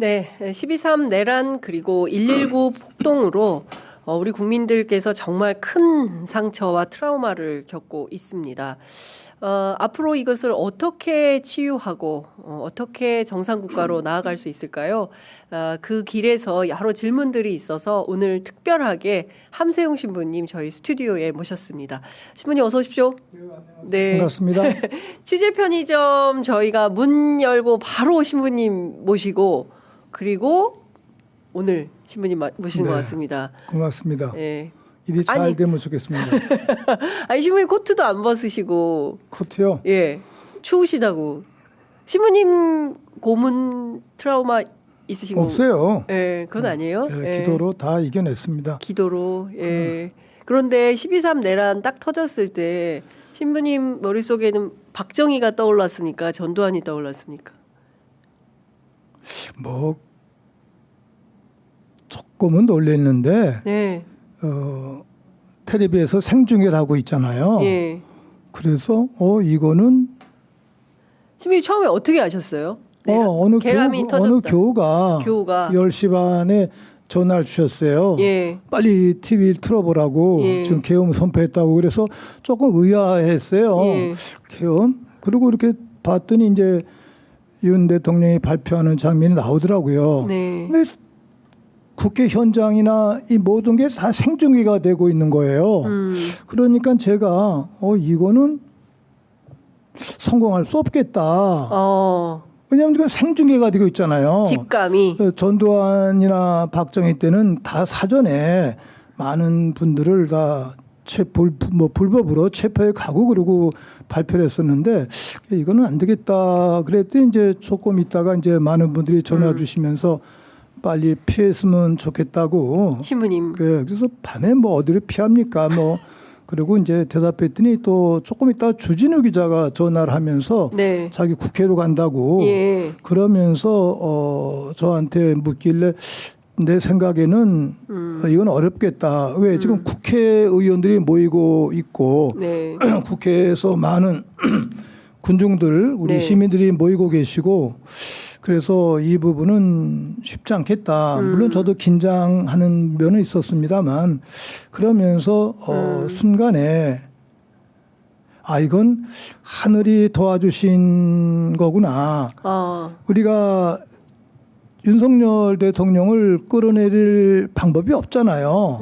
네, 12.3 내란 그리고 119 폭동으로 우리 국민들께서 정말 큰 상처와 트라우마를 겪고 있습니다. 앞으로 이것을 어떻게 치유하고 어떻게 정상국가로 나아갈 수 있을까요? 그 길에서 여러 질문들이 있어서 오늘 특별하게 함세용 신부님 저희 스튜디오에 모셨습니다. 신부님 어서 오십시오. 네, 반갑습니다. 취재 편의점 저희가 문 열고 바로 신부님 모시고 그리고 오늘 신부님 모시는 것 같습니다. 고맙습니다. 네. 일이 잘 되면 좋겠습니다. 아니 신부님 코트도 안 벗으시고. 코트요? 예, 추우시다고. 신부님 고문 트라우마 있으신 거 없어요. 예, 그건 아니에요. 예, 기도로 다 이겨냈습니다. 기도로. 예. 그런데 12.3 내란 딱 터졌을 때 신부님 머릿속에는 박정희가 떠올랐습니까? 전두환이 떠올랐습니까? 뭐 조금은 놀랐는데 네. 텔레비에서 생중계를 하고 있잖아요. 예. 그래서 이거는 신부님 처음에 어떻게 아셨어요? 어느 교우가 10시 반에 전화를 주셨어요. 예. 빨리 TV를 틀어보라고. 예. 지금 계엄 선포했다고. 그래서 조금 의아했어요. 예. 계엄? 그리고 이렇게 봤더니 이제 윤 대통령이 발표하는 장면이 나오더라고요. 네. 근데 국회 현장이나 이 모든 게 다 생중계가 되고 있는 거예요. 그러니까 제가 이거는 성공할 수 없겠다. 왜냐하면 지금 생중계가 되고 있잖아요. 직감이. 전두환이나 박정희 때는 다 사전에 많은 분들을 다 불법으로 체포해 가고 그러고 발표를 했었는데 이거는 안 되겠다. 그랬더니 이제 조금 있다가 이제 많은 분들이 전화 주시면서 빨리 피했으면 좋겠다고. 신부님. 그래서 밤에 뭐 어디를 피합니까? 뭐 그리고 이제 대답했더니 또 조금 있다 주진우 기자가 전화를 하면서 네. 자기 국회로 간다고. 예. 그러면서 저한테 묻길래 내 생각에는 이건 어렵겠다. 왜 지금 국회의원들이 모이고 있고 네. 국회에서 많은 군중들 우리 네. 시민들이 모이고 계시고 그래서 이 부분은 쉽지 않겠다. 물론 저도 긴장하는 면은 있었습니다만 그러면서 순간에 이건 하늘이 도와주신 거구나. 우리가 윤석열 대통령을 끌어내릴 방법이 없잖아요.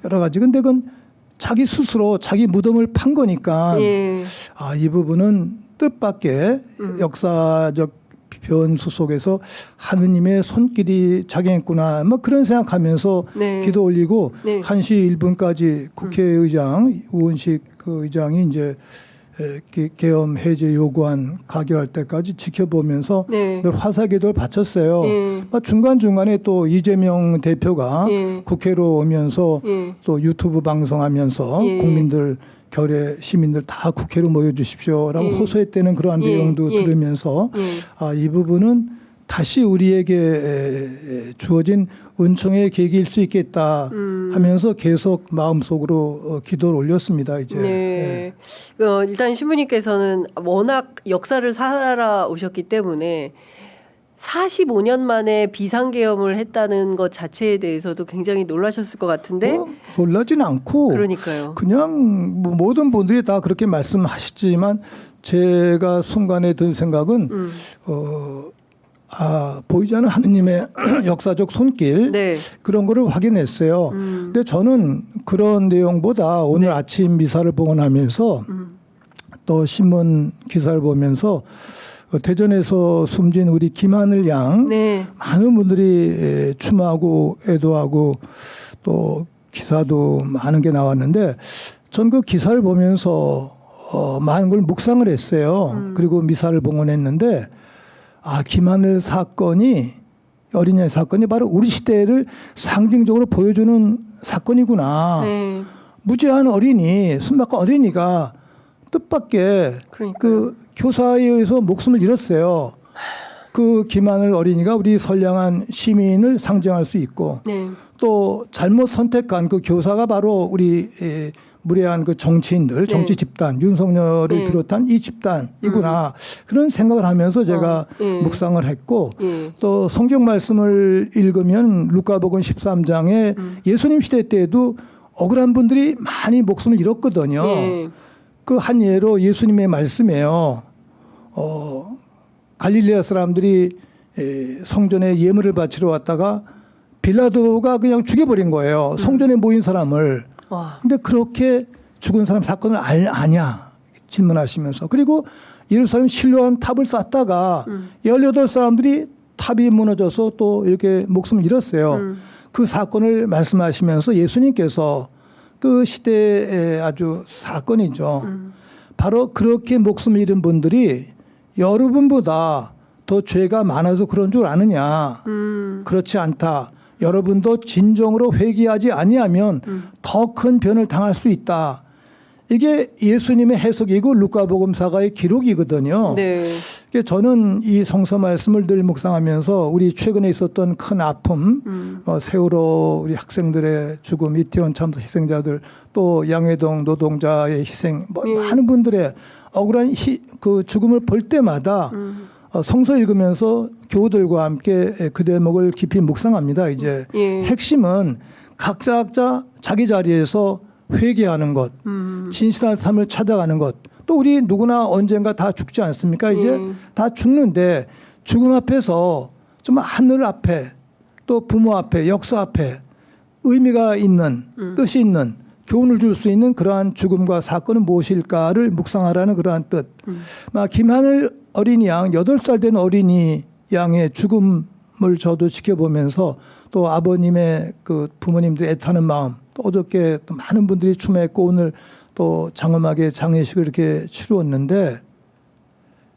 여러 가지. 근데 그건 자기 스스로 자기 무덤을 판 거니까 이 부분은 뜻밖의 역사적 변수 속에서 하느님의 손길이 작용했구나. 뭐 그런 생각하면서 기도 올리고 1시 1분까지 국회의장 우은식 그 의장이 이제 계엄 해제 요구안 가결할 때까지 지켜보면서 늘 화사기도를 바쳤어요. 중간중간에 또 이재명 대표가 국회로 오면서 또 유튜브 방송하면서 국민들 겨울에 시민들 다 국회로 모여주십시오라고 호소했다는 그러한 내용도 들으면서 이 부분은 다시 우리에게 주어진 은총의 계기일 수 있겠다 하면서 계속 마음속으로 기도를 올렸습니다. 이제. 네. 일단 신부님께서는 워낙 역사를 살아오셨기 때문에 45년 만에 비상계엄을 했다는 것 자체에 대해서도 굉장히 놀라셨을 것 같은데. 놀라진 않고. 그러니까요. 그냥 뭐 모든 분들이 다 그렇게 말씀하시지만 제가 순간에 든 생각은 보이지 않는 하느님의 역사적 손길 그런 거를 확인했어요. 근데 저는 그런 내용보다 오늘 아침 미사를 보고 나면서 또 신문 기사를 보면서 대전에서 숨진 우리 김하늘 양 많은 분들이 추모하고 애도하고 또 기사도 많은 게 나왔는데 전 그 기사를 보면서 많은 걸 묵상을 했어요. 그리고 미사를 봉헌했는데 김하늘 사건이 어린이 사건이 바로 우리 시대를 상징적으로 보여주는 사건이구나. 무죄한 어린이 순박한 어린이가 뜻밖의 그 교사에 의해서 목숨을 잃었어요. 그 김하늘 어린이가 우리 선량한 시민을 상징할 수 있고 네. 또 잘못 선택한 그 교사가 바로 우리 무례한 그 정치인들, 정치 집단, 윤석열을 비롯한 이 집단이구나. 그런 생각을 하면서 제가 묵상을 했고 또 성경 말씀을 읽으면 루카복음 13장에 예수님 시대 때에도 억울한 분들이 많이 목숨을 잃었거든요. 그 한 예로 예수님의 말씀이에요. 갈릴레아 사람들이 성전에 예물을 바치러 왔다가 빌라도가 그냥 죽여버린 거예요. 성전에 모인 사람을. 근데 그렇게 죽은 사람 사건을 아냐 질문하시면서. 그리고 예루살렘 실로암 탑을 쌓다가 18사람들이 탑이 무너져서 또 이렇게 목숨을 잃었어요. 그 사건을 말씀하시면서 예수님께서 그 시대의 아주 사건이죠. 바로 그렇게 목숨을 잃은 분들이 여러분보다 더 죄가 많아서 그런 줄 아느냐. 그렇지 않다. 여러분도 진정으로 회개하지 아니하면 더 큰 변을 당할 수 있다. 이게 예수님의 해석이고 루카복음사가의 기록이거든요. 네. 저는 이 성서 말씀을 늘 묵상하면서 우리 최근에 있었던 큰 아픔, 세월호 우리 학생들의 죽음, 이태원 참사 희생자들, 또 양회동 노동자의 희생, 많은 분들의 억울한 그 죽음을 볼 때마다 성서 읽으면서 교우들과 함께 그 대목을 깊이 묵상합니다. 이제 핵심은 각자 자기 자리에서 회개하는 것, 진실한 삶을 찾아가는 것. 또 우리 누구나 언젠가 다 죽지 않습니까? 이제 다 죽는데 죽음 앞에서 좀 하늘 앞에 또 부모 앞에 역사 앞에 의미가 있는 뜻이 있는 교훈을 줄 수 있는 그러한 죽음과 사건은 무엇일까를 묵상하라는 그러한 뜻. 김하늘 어린이 양, 8살 된 어린이 양의 죽음을 저도 지켜보면서 또 아버님의 그 부모님들 애타는 마음, 또 어저께 또 많은 분들이 추모했고 오늘 또 장엄하게 장례식을 이렇게 치루었는데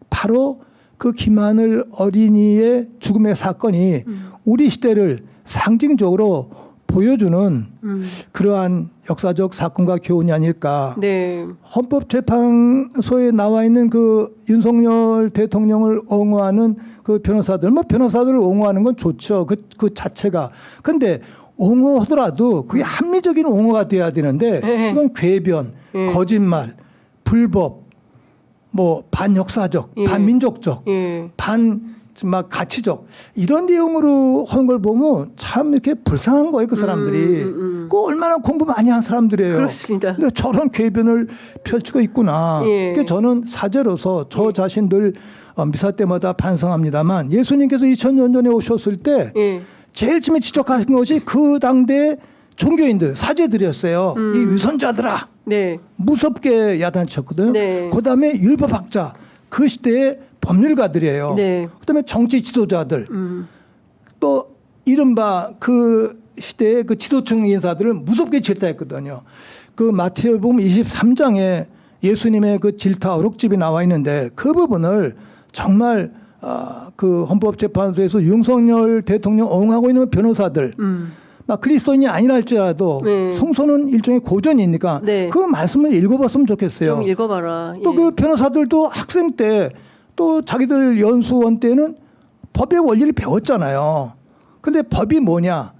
바로 그 김하늘 어린이의 죽음의 사건이 우리 시대를 상징적으로 보여주는 그러한 역사적 사건과 교훈이 아닐까. 네. 헌법재판소에 나와 있는 그 윤석열 대통령을 옹호하는 그 변호사들, 변호사들을 옹호하는 건 좋죠. 그 자체가. 근데 옹호하더라도 그게 합리적인 옹호가 돼야 되는데 이건 궤변, 거짓말, 불법, 반역사적, 반민족적, 가치적 이런 내용으로 하는 걸 보면 참 이렇게 불쌍한 거예요. 그 사람들이. 그 얼마나 공부 많이 한 사람들이에요. 그렇습니다. 근데 저런 궤변을 펼치고 있구나. 그러니까 저는 사제로서 저 자신들 미사 때마다 반성합니다만 예수님께서 2000년 전에 오셨을 때 제일 처음에 지적하신 것이 그 당대 종교인들, 사제들이었어요. 이 위선자들아. 네. 무섭게 야단쳤거든요. 네. 그다음에 율법학자, 그 시대의 법률가들이에요. 네. 그다음에 정치 지도자들, 또 이른바 그 시대의 그 지도층 인사들을 무섭게 질타했거든요. 그 마태복음 23장에 예수님의 그 질타 어록집이 나와 있는데 그 부분을 정말 그 헌법재판소에서 윤석열 대통령 옹호하고 있는 변호사들, 그리스도인이 아니라 할지라도 성서는 일종의 고전이니까 그 말씀을 읽어봤으면 좋겠어요. 좀 읽어봐라. 또 그 변호사들도 학생 때 또 자기들 연수원 때는 법의 원리를 배웠잖아요. 근데 법이 뭐냐?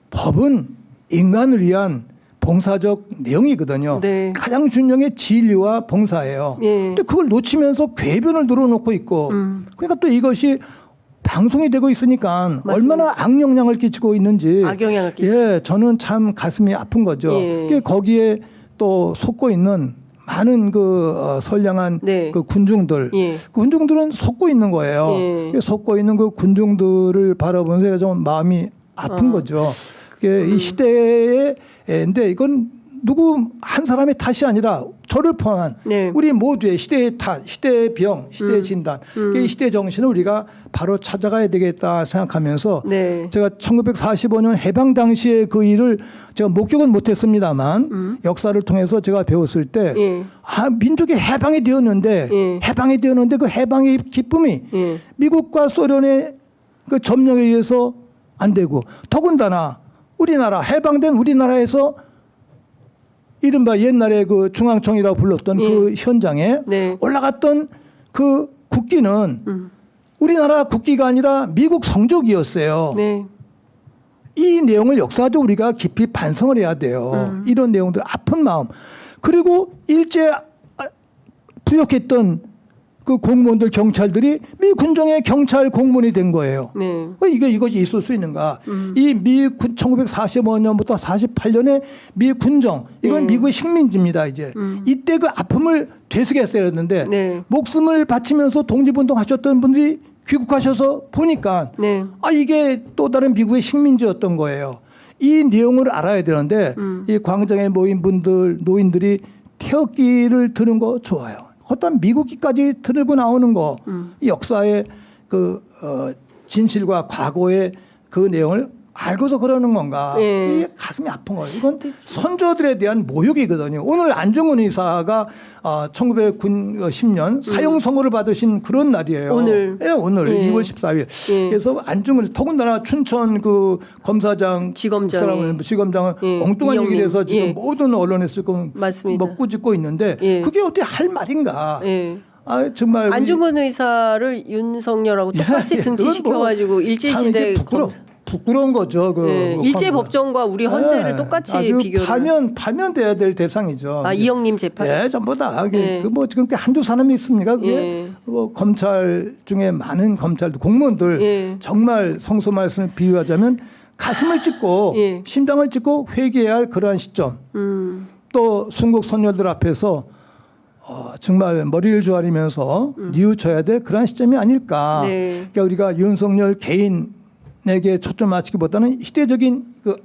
법은 인간을 위한 봉사적 내용이거든요. 네. 가장 중요한 게 진리와 봉사예요. 근데 그걸 놓치면서 궤변을 늘어놓고 있고 그러니까 또 이것이 방송이 되고 있으니까 맞습니다. 얼마나 악영향을 끼치고 있는지 악영향을 끼치고 저는 참 가슴이 아픈 거죠. 거기에 또 속고 있는 많은 그 선량한 그 군중들, 군중들은 속고 있는 거예요. 속고 있는 그 군중들을 바라보면서 제가 좀 마음이 아픈 거죠. 이 시대에 근데 이건 누구 한 사람의 탓이 아니라 저를 포함한 우리 모두의 시대의 탓, 시대의 병, 시대의 진단, 이 시대 정신을 우리가 바로 찾아가야 되겠다 생각하면서 제가 1945년 해방 당시에 그 일을 제가 목격은 못했습니다만 역사를 통해서 제가 배웠을 때 민족이 해방이 되었는데 그 해방의 기쁨이 미국과 소련의 그 점령에 의해서 안 되고 더군다나 우리나라 해방된 우리나라에서 이른바 옛날에 그 중앙청이라고 불렀던 그 현장에 올라갔던 그 국기는 우리나라 국기가 아니라 미국 성적이었어요. 네. 이 내용을 역사적으로 우리가 깊이 반성을 해야 돼요. 이런 내용들 아픈 마음. 그리고 일제 부역했던 그 공무원들 경찰들이 미 군정의 경찰 공무원이 된 거예요. 네. 이것이 있을 수 있는가? 이 미 1945년부터 48년에 미 군정 이건 미국의 식민지입니다. 이제 이때 그 아픔을 되새겼어야 했는데 네. 목숨을 바치면서 독립운동 하셨던 분들이 귀국하셔서 보니까 네. 이게 또 다른 미국의 식민지였던 거예요. 이 내용을 알아야 되는데 이 광장에 모인 분들 노인들이 태극기를 드는 거 좋아요. 어떤 미국기까지 들고 나오는 거, 이 역사의 그 진실과 과거의 그 내용을 알고서 그러는 건가? 네. 이 가슴이 아픈 거예요. 이건 선조들에 대한 모욕이거든요. 오늘 안중근 의사가 1910년 사형 선고를 받으신 그런 날이에요. 오늘. 네, 오늘 네. 2월 14일. 네. 그래서 안중근 더군다나 춘천 그 검사장 지검장은 엉뚱한 얘기를 해서 지금 모든 언론에서 지금 맞습니다. 뭐 꾸짖고 있는데 그게 어떻게 할 말인가? 정말 안중근 의사를 윤석열하고 똑같이 등치시켜가지고 일제시대 부끄러운 거죠. 일제법정과 우리 헌재를 똑같이 비교를. 파면돼야 될 대상이죠. 이영림 재판. 네, 전부 다. 뭐 지금 한두 사람이 있습니까? 그게 뭐 검찰 중에 많은 검찰도 공무원들 정말 성서 말씀을 비유하자면 가슴을 찢고 심장을 찢고 회개해야 할 그러한 시점. 또 순국 선열들 앞에서 정말 머리를 조아리면서 뉘우쳐야 될 그러한 시점이 아닐까. 그러니까 우리가 윤석열 개인에게 초점 맞추기보다는 시대적인 그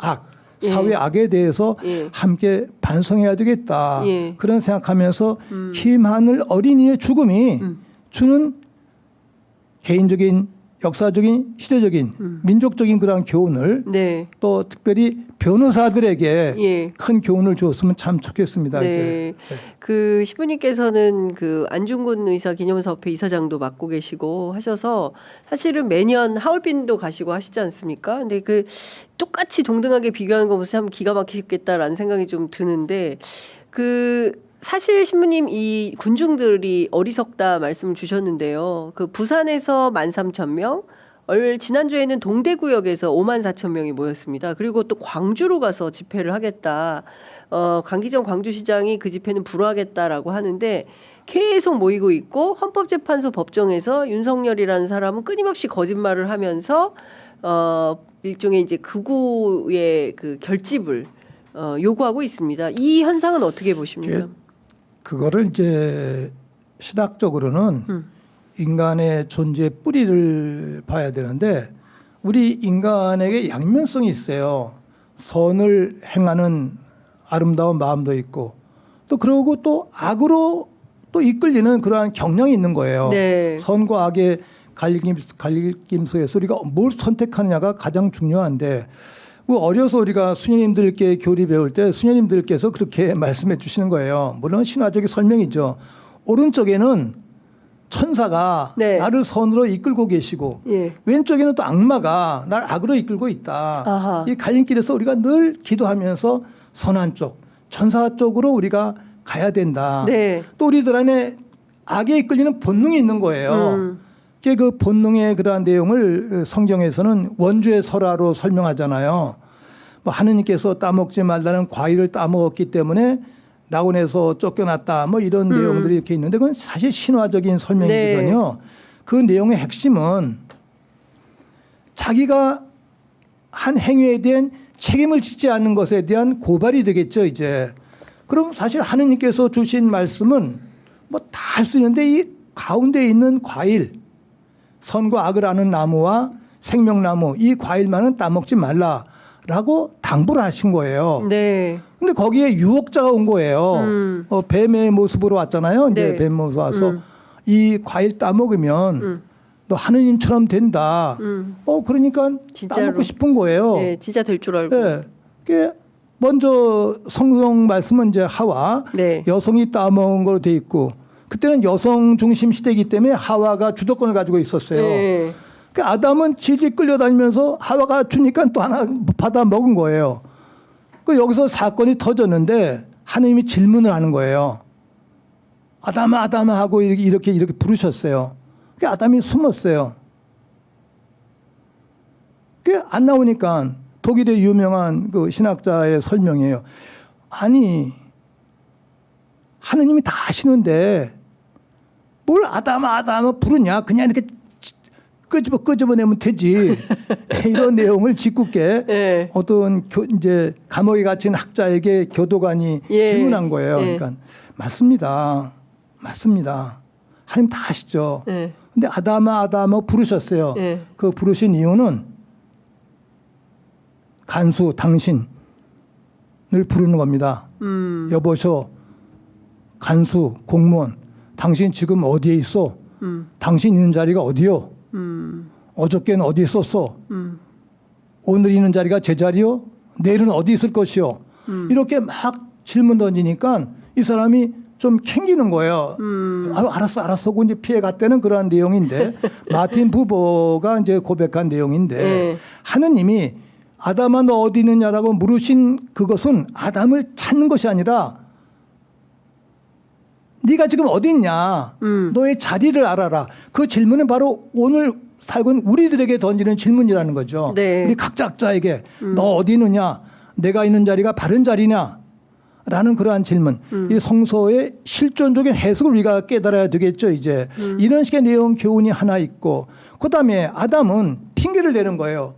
사회 악에 대해서 함께 반성해야 되겠다. 그런 생각하면서 김하늘 어린이의 죽음이 주는 개인적인 역사적인 시대적인 민족적인 그런 교훈을 또 특별히 변호사들에게 큰 교훈을 줬으면 참 좋겠습니다. 네. 그 시부님께서는 그 안중근 의사 기념사업회 이사장도 맡고 계시고 하셔서 사실은 매년 하얼빈도 가시고 하시지 않습니까? 근데 그 똑같이 동등하게 비교하는 거 보면 참 기가 막히겠다라는 생각이 좀 드는데 사실 신부님 이 군중들이 어리석다 말씀 주셨는데요. 그 부산에서 13,000명, 지난주에는 동대구역에서 54,000명이 모였습니다. 그리고 또 광주로 가서 집회를 하겠다. 강기정 광주시장이 그 집회는 불허하겠다라고 하는데 계속 모이고 있고 헌법재판소 법정에서 윤석열이라는 사람은 끊임없이 거짓말을 하면서 일종의 이제 극우의 그 결집을 요구하고 있습니다. 이 현상은 어떻게 보십니까? 그거를 이제 신학적으로는 인간의 존재의 뿌리를 봐야 되는데 우리 인간에게 양면성이 있어요. 선을 행하는 아름다운 마음도 있고 또 그러고 또 악으로 또 이끌리는 그러한 경향이 있는 거예요. 네. 선과 악의 갈림소에서 우리가 뭘 선택하느냐가 가장 중요한데 어려서 우리가 수녀님들께 교리 배울 때 수녀님들께서 그렇게 말씀해 주시는 거예요. 물론 신화적인 설명이죠. 오른쪽에는 천사가 나를 선으로 이끌고 계시고 왼쪽에는 또 악마가 날 악으로 이끌고 있다. 아하. 이 갈림길에서 우리가 늘 기도하면서 선한 쪽, 천사 쪽으로 우리가 가야 된다. 또 우리들 안에 악에 이끌리는 본능이 있는 거예요. 그 본능의 그러한 내용을 성경에서는 원주의 설화로 설명하잖아요. 뭐 하느님께서 따먹지 말라는 과일을 따먹었기 때문에 낙원에서 쫓겨났다. 뭐 이런 내용들이 이렇게 있는데 그건 사실 신화적인 설명이거든요. 그 내용의 핵심은 자기가 한 행위에 대한 책임을 지지 않는 것에 대한 고발이 되겠죠, 이제. 그럼 사실 하느님께서 주신 말씀은 뭐 다 할 수 있는데 이 가운데 있는 과일, 선과 악을 아는 나무와 생명나무 이 과일만은 따먹지 말라라고 당부를 하신 거예요. 근데 거기에 유혹자가 온 거예요. 뱀의 모습으로 왔잖아요. 이제 뱀 모습 와서 이 과일 따먹으면 너 하느님처럼 된다. 그러니까 진짜로. 따먹고 싶은 거예요. 진짜 될 줄 알고. 먼저 성경 말씀은 이제 하와 여성이 따먹은 걸로 돼 있고 그때는 여성 중심 시대이기 때문에 하와가 주도권을 가지고 있었어요. 그러니까 아담은 질질 끌려다니면서 하와가 주니까 또 하나 받아 먹은 거예요. 여기서 사건이 터졌는데 하느님이 질문을 하는 거예요. 아담아 아담아 하고 이렇게 부르셨어요. 그러니까 아담이 숨었어요. 그게 안 나오니까 독일의 유명한 그 신학자의 설명이에요. 아니 하느님이 다 아시는데 뭘 아담아 부르냐. 그냥 이렇게 끄집어내면 되지. 이런 내용을 짓궂게 네. 어떤 이제 감옥에 갇힌 학자에게 교도관이 예. 질문한 거예요. 예. 그러니까 맞습니다. 하나님 다 아시죠. 예. 근데 아담아 부르셨어요. 예. 그 부르신 이유는 간수 당신을 부르는 겁니다. 여보셔 간수 공무원 당신 지금 어디에 있어? 당신 있는 자리가 어디요? 어저께는 어디 있었어? 오늘 있는 자리가 제 자리요? 내일은 어디 있을 것이요? 이렇게 막 질문 던지니까 이 사람이 좀 캥기는 거예요. 알았어 하고 이제 피해 갔다는 그러한 내용인데 마틴 부버가 이제 고백한 내용인데 네. 하느님이 아담아 너 어디 있느냐라고 물으신 그것은 아담을 찾는 것이 아니라 네가 지금 어디 있냐. 너의 자리를 알아라. 그 질문은 바로 오늘 살고 있는 우리들에게 던지는 질문이라는 거죠. 네. 우리 각자에게 너 어디 있느냐. 내가 있는 자리가 바른 자리냐. 라는 그러한 질문. 이 성서의 실존적인 해석을 우리가 깨달아야 되겠죠. 이제 이런 식의 내용 교훈이 하나 있고 그다음에 아담은 핑계를 대는 거예요.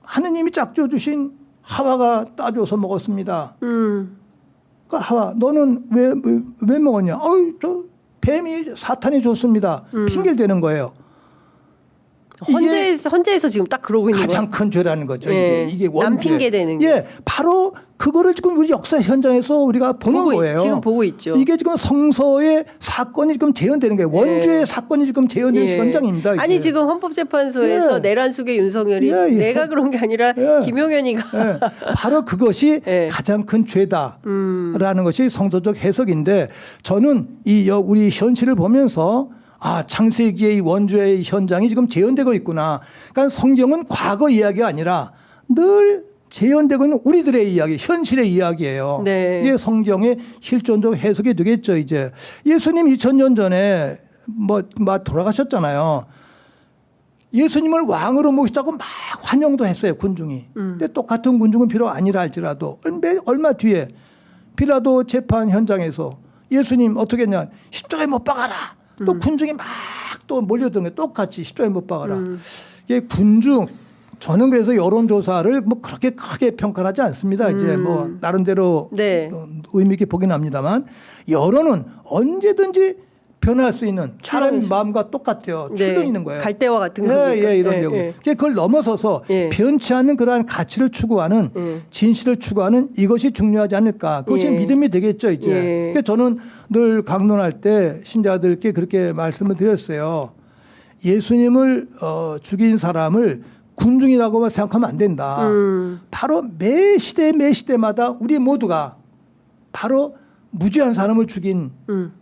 하느님이 짝져 주신 하와가 따줘서 먹었습니다. 그 하와 너는 왜 먹었냐? 저 뱀이 사탄이 줬습니다. 핑계를 대는 거예요. 헌재에서 지금 딱 그러고 있는 거예요. 가장 큰 죄라는 거죠. 예. 이게 원죄. 남 핑계 대는 게. 예, 바로 그거를 지금 우리 역사 현장에서 우리가 보는 거예요. 지금 보고 있죠. 이게 지금 성서의 사건이 지금 재현되는 거예요. 원죄의 사건이 지금 재현되는 현장입니다. 이게. 아니 지금 헌법재판소에서 내란숙의 윤석열이 내가 그런 게 아니라 김용현이가 바로 그것이 가장 큰 죄다라는 것이 성서적 해석인데 저는 우리 현실을 보면서 창세기의 원죄의 현장이 지금 재현되고 있구나. 그러니까 성경은 과거 이야기가 아니라 늘 재현되고 있는 우리들의 이야기, 현실의 이야기예요. 네. 이게 성경의 실존적 해석이 되겠죠. 이제 예수님 2000년 전에 돌아가셨잖아요. 예수님을 왕으로 모시자고 막 환영도 했어요. 군중이. 근데 똑같은 군중은 비록 아니라 할지라도 얼마 뒤에 빌라도 재판 현장에서 예수님 어떻게 했냐. 십자가에 못 박아라. 또 군중이 막 또 몰려드는 게 똑같이 십자가에 못 박아라. 이게 군중 저는 그래서 여론조사를 그렇게 크게 평가하지 않습니다. 이제 나름대로 의미 있게 보긴 합니다만 여론은 언제든지 변할 수 있는 사람 마음과 똑같아요. 출렁이는 거예요. 갈대와 같은 거니까. 이런 내용. 그걸 넘어서서 변치 않는 그러한 가치를 추구하는 진실을 추구하는 이것이 중요하지 않을까. 그것이 믿음이 되겠죠. 이제. 그래서 저는 늘 강론할 때 신자들께 그렇게 말씀을 드렸어요. 예수님을 죽인 사람을 군중이라고만 생각하면 안 된다. 바로 매 시대마다 우리 모두가 바로 무죄한 사람을 죽인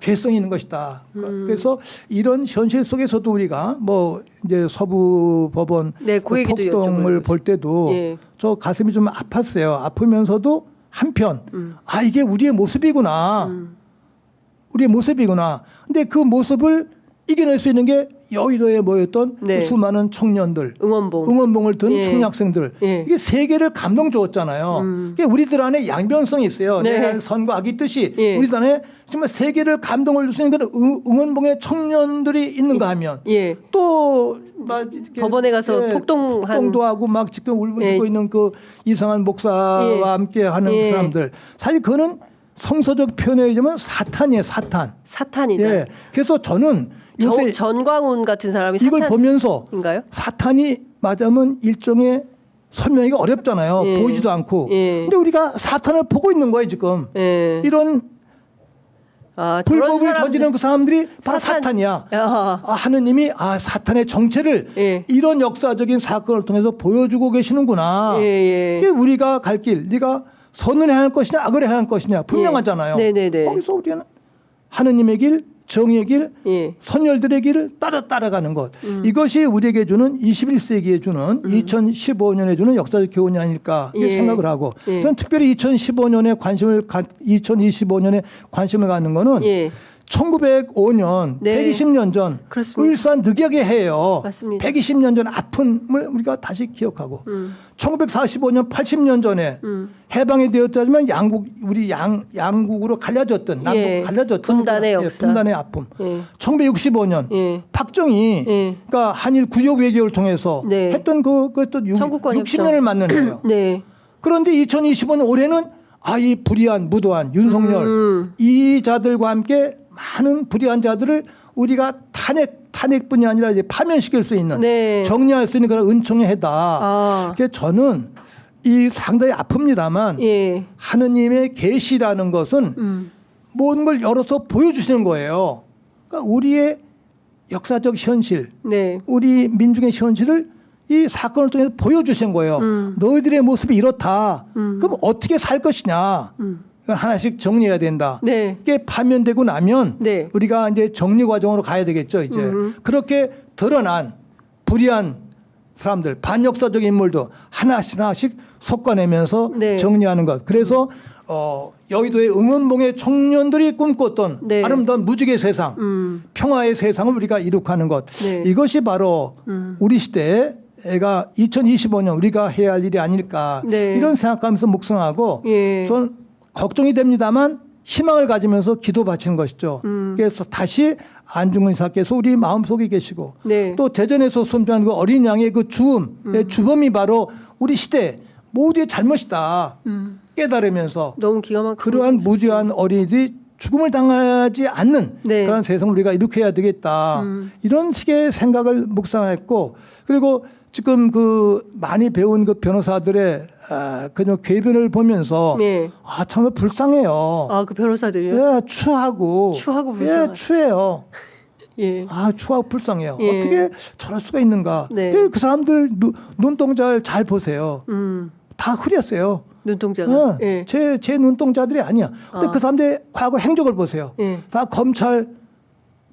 죄성이 있는 것이다. 그래서 이런 현실 속에서도 우리가 이제 서부 법원 그 폭동을 볼 때도 저 가슴이 좀 아팠어요. 아프면서도 한편 이게 우리의 모습이구나. 우리의 모습이구나. 근데 그 모습을 이겨낼 수 있는 게 여의도에 모였던 그 수많은 청년들, 응원봉을 든 청년학생들, 이게 세계를 감동 주었잖아요. 이게 우리들 안에 양변성이 있어요. 내 안에 선과 악이 있듯이 우리들 안에 정말 세계를 감동을 줄 수 있는 그런 응원봉의 청년들이 있는가 하면 또 법원에 가서 폭동도 하고 막 지금 울부짖고 있는 그 이상한 목사와 함께 하는 사람들. 사실 그거는 성서적 표현에 의하면 사탄이에요. 사탄이다. 그래서 저는 요새 전광훈 같은 사람이 이걸 보면서 사탄인가요? 사탄이 맞으면 일종의 설명하기가 어렵잖아요. 보이지도 않고. 근데 우리가 사탄을 보고 있는 거예요 지금. 이런 불법을 저지르는 그 사람들이 바로 사탄이야. 하느님이 사탄의 정체를 이런 역사적인 사건을 통해서 보여주고 계시는구나. 이게 우리가 갈 길. 네가 선을 행할 것이냐 악을 행할 것이냐 분명하잖아요. 거기서 우리는 하느님의 길, 정의의 길, 선열들의 길을 따라가는 것. 이것이 우리에게 주는 21세기에 주는 2015년에 주는 역사적 교훈이 아닐까 생각을 하고 저는 특별히 2025년에 관심을 갖는 거는 1905년 네. 120년 전 그렇습니다. 울산 늑역의 해요. 맞습니다. 120년 전 아픔을 우리가 다시 기억하고 1945년 80년 전에 해방이 되었지만 우리 양국으로 갈라졌던 남북 예. 갈라졌던 분단의 역사. 분단의 아픔. 예. 1965년 예. 박정희 예. 그러니까 한일 구역 외교를 통해서 네. 했던 그것도 청구권 60년을 맞는 거예요. 네. 그런데 2025년 올해는 이 불의한 무도한 윤석열 이 자들과 함께 많은 불의한 자들을 우리가 탄핵뿐이 아니라 이제 파면시킬 수 있는 네. 정리할 수 있는 그런 은총의 해다. 그래서 저는 이 상당히 아픕니다만 예. 하느님의 계시라는 것은 모든 걸 열어서 보여주시는 거예요. 그러니까 우리의 역사적 현실, 네. 우리 민중의 현실을 이 사건을 통해서 보여주신 거예요. 너희들의 모습이 이렇다. 그럼 어떻게 살 것이냐. 하나씩 정리해야 된다. 네. 이게 파면되고 나면 네. 우리가 이제 정리 과정으로 가야 되겠죠. 이제 그렇게 드러난 불의한 사람들, 반역사적 인물도 하나씩 솎아내면서 네. 정리하는 것. 그래서 여의도의 응원봉의 청년들이 꿈꿨던 네. 아름다운 무지개 세상, 평화의 세상을 우리가 이룩하는 것. 네. 이것이 바로 우리 시대가 2025년 우리가 해야 할 일이 아닐까. 네. 이런 생각하면서 묵상하고 예. 전 걱정이 됩니다만 희망을 가지면서 기도 바치는 것이죠. 그래서 다시 안중근 의사께서 우리 마음속에 계시고 네. 또 제전에서 순교한 그 어린 양의 그 죽음의 주범이 바로 우리 시대 모두의 잘못이다. 깨달으면서 너무 기가 막히고 그러한 무지한 어린이들이 죽음을 당하지 않는 네. 그런 세상을 우리가 이룩해야 되겠다. 이런 식의 생각을 묵상했고 그리고 지금 그 많이 배운 그 변호사들의 그냥 궤변을 보면서 네. 정말 불쌍해요. 그 변호사들이요? 예, 추하고 불쌍하죠. 예, 추해요. 예. 추하고 불쌍해요. 예. 어떻게 저럴 수가 있는가. 네. 그 사람들 눈동자를 잘 보세요. 다 흐렸어요. 눈동자가. 예. 제 눈동자들이 아니야. 근데 그 사람들의 과거 행적을 보세요. 예. 다 검찰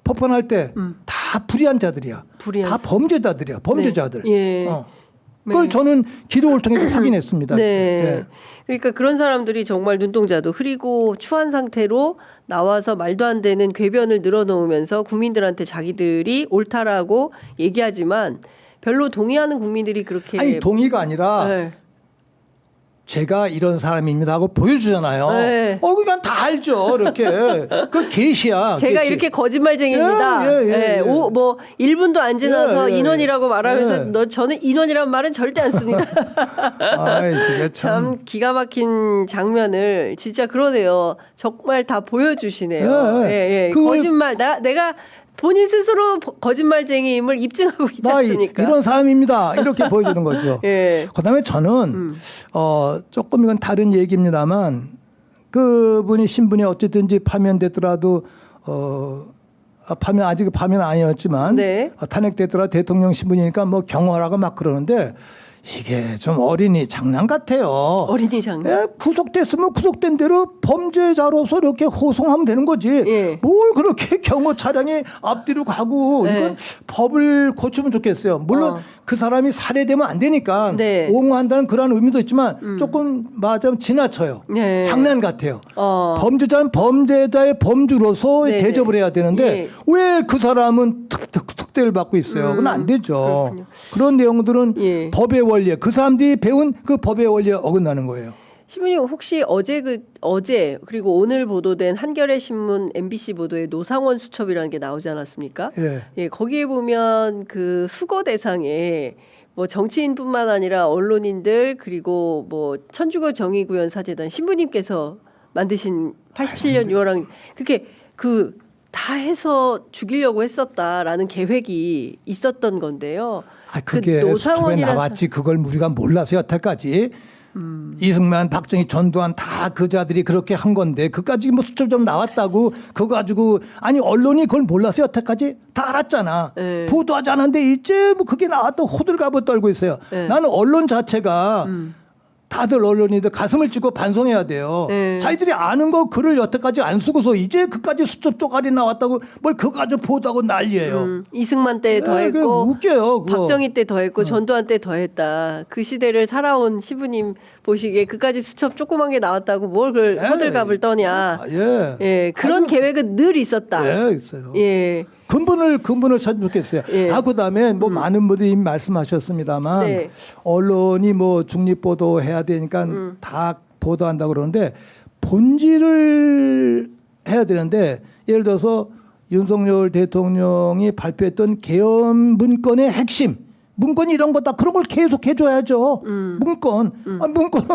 법관할 때 다 불의한 자들이야. 다 범죄자들이야. 범죄자들. 네. 예. 그걸 저는 기록을 통해서 확인했습니다. 네. 예. 그러니까 그런 사람들이 정말 눈동자도 흐리고 추한 상태로 나와서 말도 안 되는 궤변을 늘어놓으면서 국민들한테 자기들이 옳다라고 얘기하지만 별로 동의하는 국민들이 그렇게 아니 동의가 아니라 네. 제가 이런 사람입니다 하고 보여주잖아요. 네. 그냥 다 알죠. 이렇게. 그 계시야. 제가 계시. 이렇게 거짓말쟁이입니다. 예. 뭐 1분도 안 지나서 예. 인원이라고 말하면서 저는 인원이란 말은 절대 안 씁니다. 그게 참 기가 막힌 장면을 진짜 그러네요. 정말 다 보여주시네요. 예. 거짓말 내가 본인 스스로 거짓말쟁이임을 입증하고 있지 않습니까? 이런 사람입니다. 이렇게 보여주는 거죠. 예. 그다음에 저는 조금 이건 다른 얘기입니다만 그분이 신분이 어쨌든지 파면됐더라도 아직 파면 아니었지만 네. 탄핵됐더라 대통령 신분이니까 뭐 경호하라고 막 그러는데 이게 좀 어린이 장난 같아요. 어린이 장난. 구속됐으면 구속된 대로 범죄자로서 이렇게 호송하면 되는 거지. 예. 뭘 그렇게 경호 차량이 앞뒤로 가고 네. 이건 법을 고치면 좋겠어요. 물론 그 사람이 살해되면 안 되니까 네. 옹호한다는 그런 의미도 있지만 조금 말하자면 지나쳐요. 네. 장난 같아요. 범죄자는 범죄자의 범주로서 네네. 대접을 해야 되는데 예. 왜 그 사람은 특대를 받고 있어요. 그건 안 되죠. 그렇군요. 그런 내용들은 예. 법의 원리, 그 사람들이 배운 그 법의 원리에 어긋나는 거예요. 신부님 혹시 어제 그리고 오늘 보도된 한겨레 신문 MBC 보도에 노상원 수첩이라는 게 나오지 않았습니까? 예. 거기에 보면 그 수거 대상에 뭐 정치인뿐만 아니라 언론인들 그리고 뭐 천주교 정의구현 사재단 신부님께서 만드신 87년 6월항 그게 다 해서 죽이려고 했었다라는 계획이 있었던 건데요. 그게 수첩에 나왔지 그걸 우리가 몰라서 여태까지 이승만, 박정희, 전두환 다 그 자들이 그렇게 한 건데 그까지 뭐 수첩 좀 나왔다고 그거 가지고 아니 언론이 그걸 몰라서 여태까지 다 알았잖아. 네. 보도하지 않았는데 이제 뭐 그게 나왔다고 호들갑을 떨고 있어요. 네. 나는 언론 자체가 다들 언론인들 가슴을 찌고 반성해야 돼요. 네. 자기들이 아는 거 글을 여태까지 안 쓰고서 이제 그까지 수첩 쪼가리 나왔다고 뭘 그거 가지고 보도하고 난리예요. 이승만 때 더 네, 했고 웃겨요. 그거. 박정희 때 더 했고 전두환 때 더 했다. 그 시대를 살아온 시부님 보시기에 그까지 수첩 조그만 게 나왔다고 뭘 그 호들갑을 떠냐. 예. 예, 그런 계획은 늘 있었다. 예, 있어요. 예. 근본을 찾으면 좋겠어요. 예. 그다음에 뭐 많은 분들이 말씀하셨습니다만 네. 언론이 뭐 중립 보도해야 되니까 다 보도한다 그러는데 본질을 해야 되는데 예를 들어서 윤석열 대통령이 발표했던 개헌 문건의 핵심 문건이 이런 거다 그런 걸 계속 해줘야죠. 문건 문건은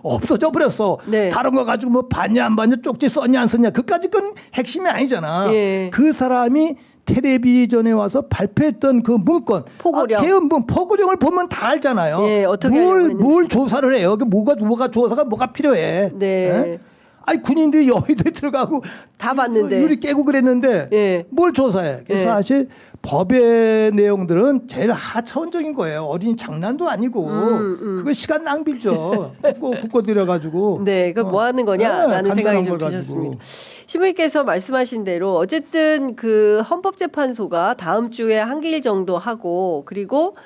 없어져 버렸어. 네. 다른 거 가지고 뭐 봤냐 안 봤냐 쪽지 썼냐 안 썼냐 그까지 건 핵심이 아니잖아. 예. 그 사람이 텔레비전에 와서 발표했던 그 문건 포고령. 개헌문 포고령을 보면 다 알잖아요. 예, 어떻게 뭘 조사를 해요? 뭐가 조사가 뭐가 필요해? 네. 예? 아니 군인들이 여의도에 들어가고 다 봤는데. 유리 깨고 그랬는데 예. 뭘 조사해? 그래서 예. 사실 법의 내용들은 제일 하차원적인 거예요. 어린이 장난도 아니고 그거 시간 낭비죠. 국고 들여가지고. 네, 그 뭐 하는 거냐라는 생각이 좀 걸 드셨습니다. 시부님께서 말씀하신 대로 어쨌든 그 헌법재판소가 다음 주에 한 길 정도 하고 그리고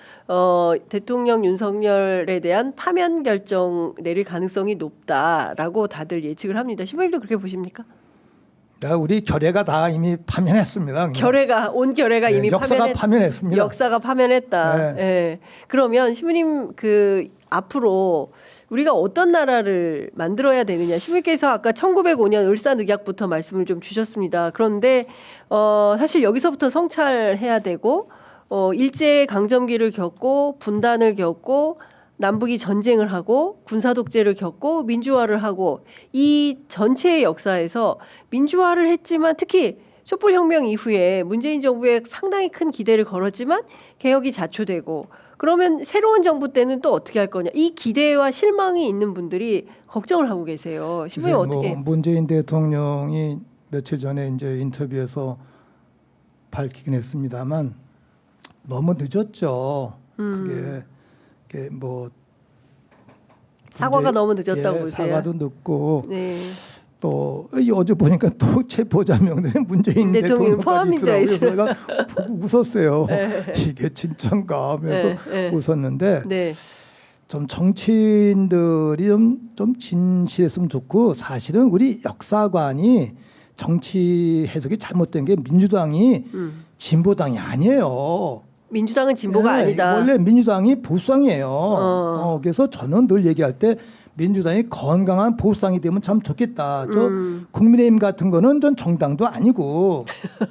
대통령 윤석열에 대한 파면 결정 내릴 가능성이 높다라고 다들 예측을 합니다. 시부님도 그렇게 보십니까? 우리 결의가 다 이미 파면했습니다. 온 결의가 이미 역사가 파면했습니다. 역사가 파면했다. 네. 예. 그러면 시부님 그 앞으로 우리가 어떤 나라를 만들어야 되느냐. 시부님께서 아까 1905년 을사늑약부터 말씀을 좀 주셨습니다. 그런데 사실 여기서부터 성찰해야 되고 일제 강점기를 겪고 분단을 겪고 남북이 전쟁을 하고 군사독재를 겪고 민주화를 하고 이 전체의 역사에서 민주화를 했지만 특히 촛불혁명 이후에 문재인 정부에 상당히 큰 기대를 걸었지만 개혁이 자초되고 그러면 새로운 정부 때는 또 어떻게 할 거냐. 이 기대와 실망이 있는 분들이 걱정을 하고 계세요. 시부님 어떻게. 문재인 대통령이 며칠 전에 이제 인터뷰에서 밝히긴 했습니다만 너무 늦었죠. 그게 뭐 사과가 너무 늦었다고 보세요. 사과도 늦고 네. 또 어제 보니까 또 체포자명단에 문재인 대통령 대통령까지 포함이 되어 있더라고요. 그래서 제가 보고 웃었어요. 네. 이게 진짠가 하면서 네. 웃었는데 네. 좀 정치인들이 좀 진실했으면 좋고 사실은 우리 역사관이 정치 해석이 잘못된 게 민주당이 진보당이 아니에요. 민주당은 진보가 아니다. 원래 민주당이 보수당이에요. 그래서 저는 늘 얘기할 때 민주당이 건강한 보수당이 되면 참 좋겠다. 저 국민의힘 같은 거는 전 정당도 아니고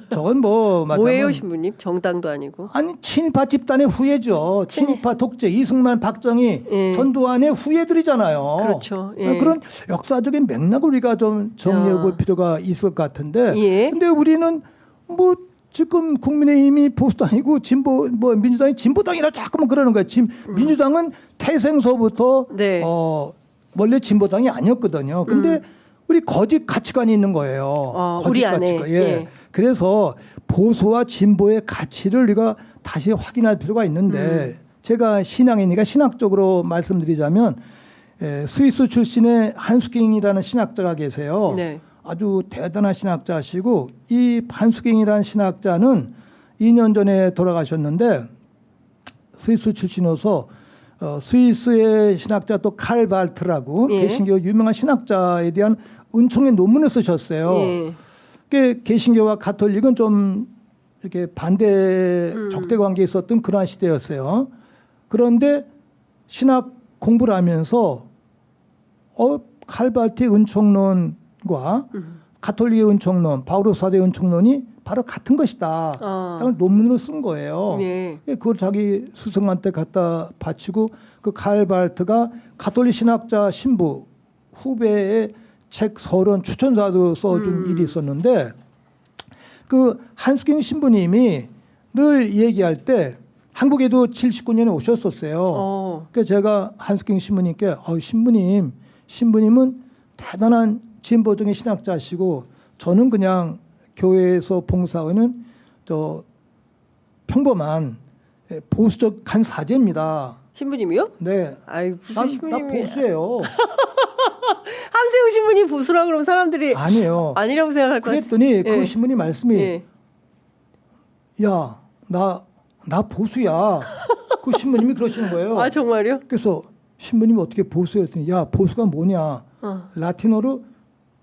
저건 뭐 뭐예요, 신부님? 정당도 아니고. 아니 친일파 집단의 후예죠. 친일파 독재 이승만 박정희 전두환의 후예들이잖아요. 그렇죠. 예. 그런 역사적인 맥락을 우리가 좀 정리해 볼 필요가 있을 것 같은데. 예. 근데 우리는 뭐 지금 국민의힘이 보수당이고 민주당이 진보당이라 자꾸만 그러는 거예요. 민주당은 태생서부터 네. 원래 진보당이 아니었거든요. 근데 우리 거짓 가치관이 있는 거예요. 거짓 우리 안에. 가치관. 예. 그래서 보수와 진보의 가치를 우리가 다시 확인할 필요가 있는데 제가 신앙이니까 신학적으로 말씀드리자면 스위스 출신의 한스킹이라는 신학자가 계세요. 네. 아주 대단한 신학자시고 이 한스킹이라는 신학자는 2년 전에 돌아가셨는데 스위스 출신으로서 스위스의 신학자 또 칼 발트라고 개신교 유명한 신학자에 대한 은총의 논문을 쓰셨어요. 개신교와 가톨릭은 좀 이렇게 반대 적대 관계에 있었던 그러한 시대였어요. 그런데 신학 공부를 하면서 칼 발트의 은총론과 가톨릭의 은총론, 바오로 사도의 은총론이 바로 같은 것이다. 논문으로 쓴 거예요. 그걸 자기 스승한테 갖다 바치고 그 칼 발트가 가톨릭 신학자 신부 후배의 책 서론 추천사도 써준 일이 있었는데 그 한수경 신부님이 늘 얘기할 때 한국에도 79년에 오셨었어요. 그래서 제가 한수경 신부님께 신부님은 대단한 진보적인 신학자시고 저는 그냥 교회에서 봉사하는 평범한 보수적한 사제입니다. 신부님이요? 네. 아이 무슨 나 신부님이? 보수예요. 함세웅 신부님 보수라 그러면 사람들이 아니에요. 아니라고 생각할 것 같아요. 그랬더니 그 신부님 말씀이 예. 야, 나 보수야. 그 신부님이 그러시는 거예요. 아 정말요? 그래서 신부님이 어떻게 보수였더니 야, 보수가 뭐냐? 라틴어로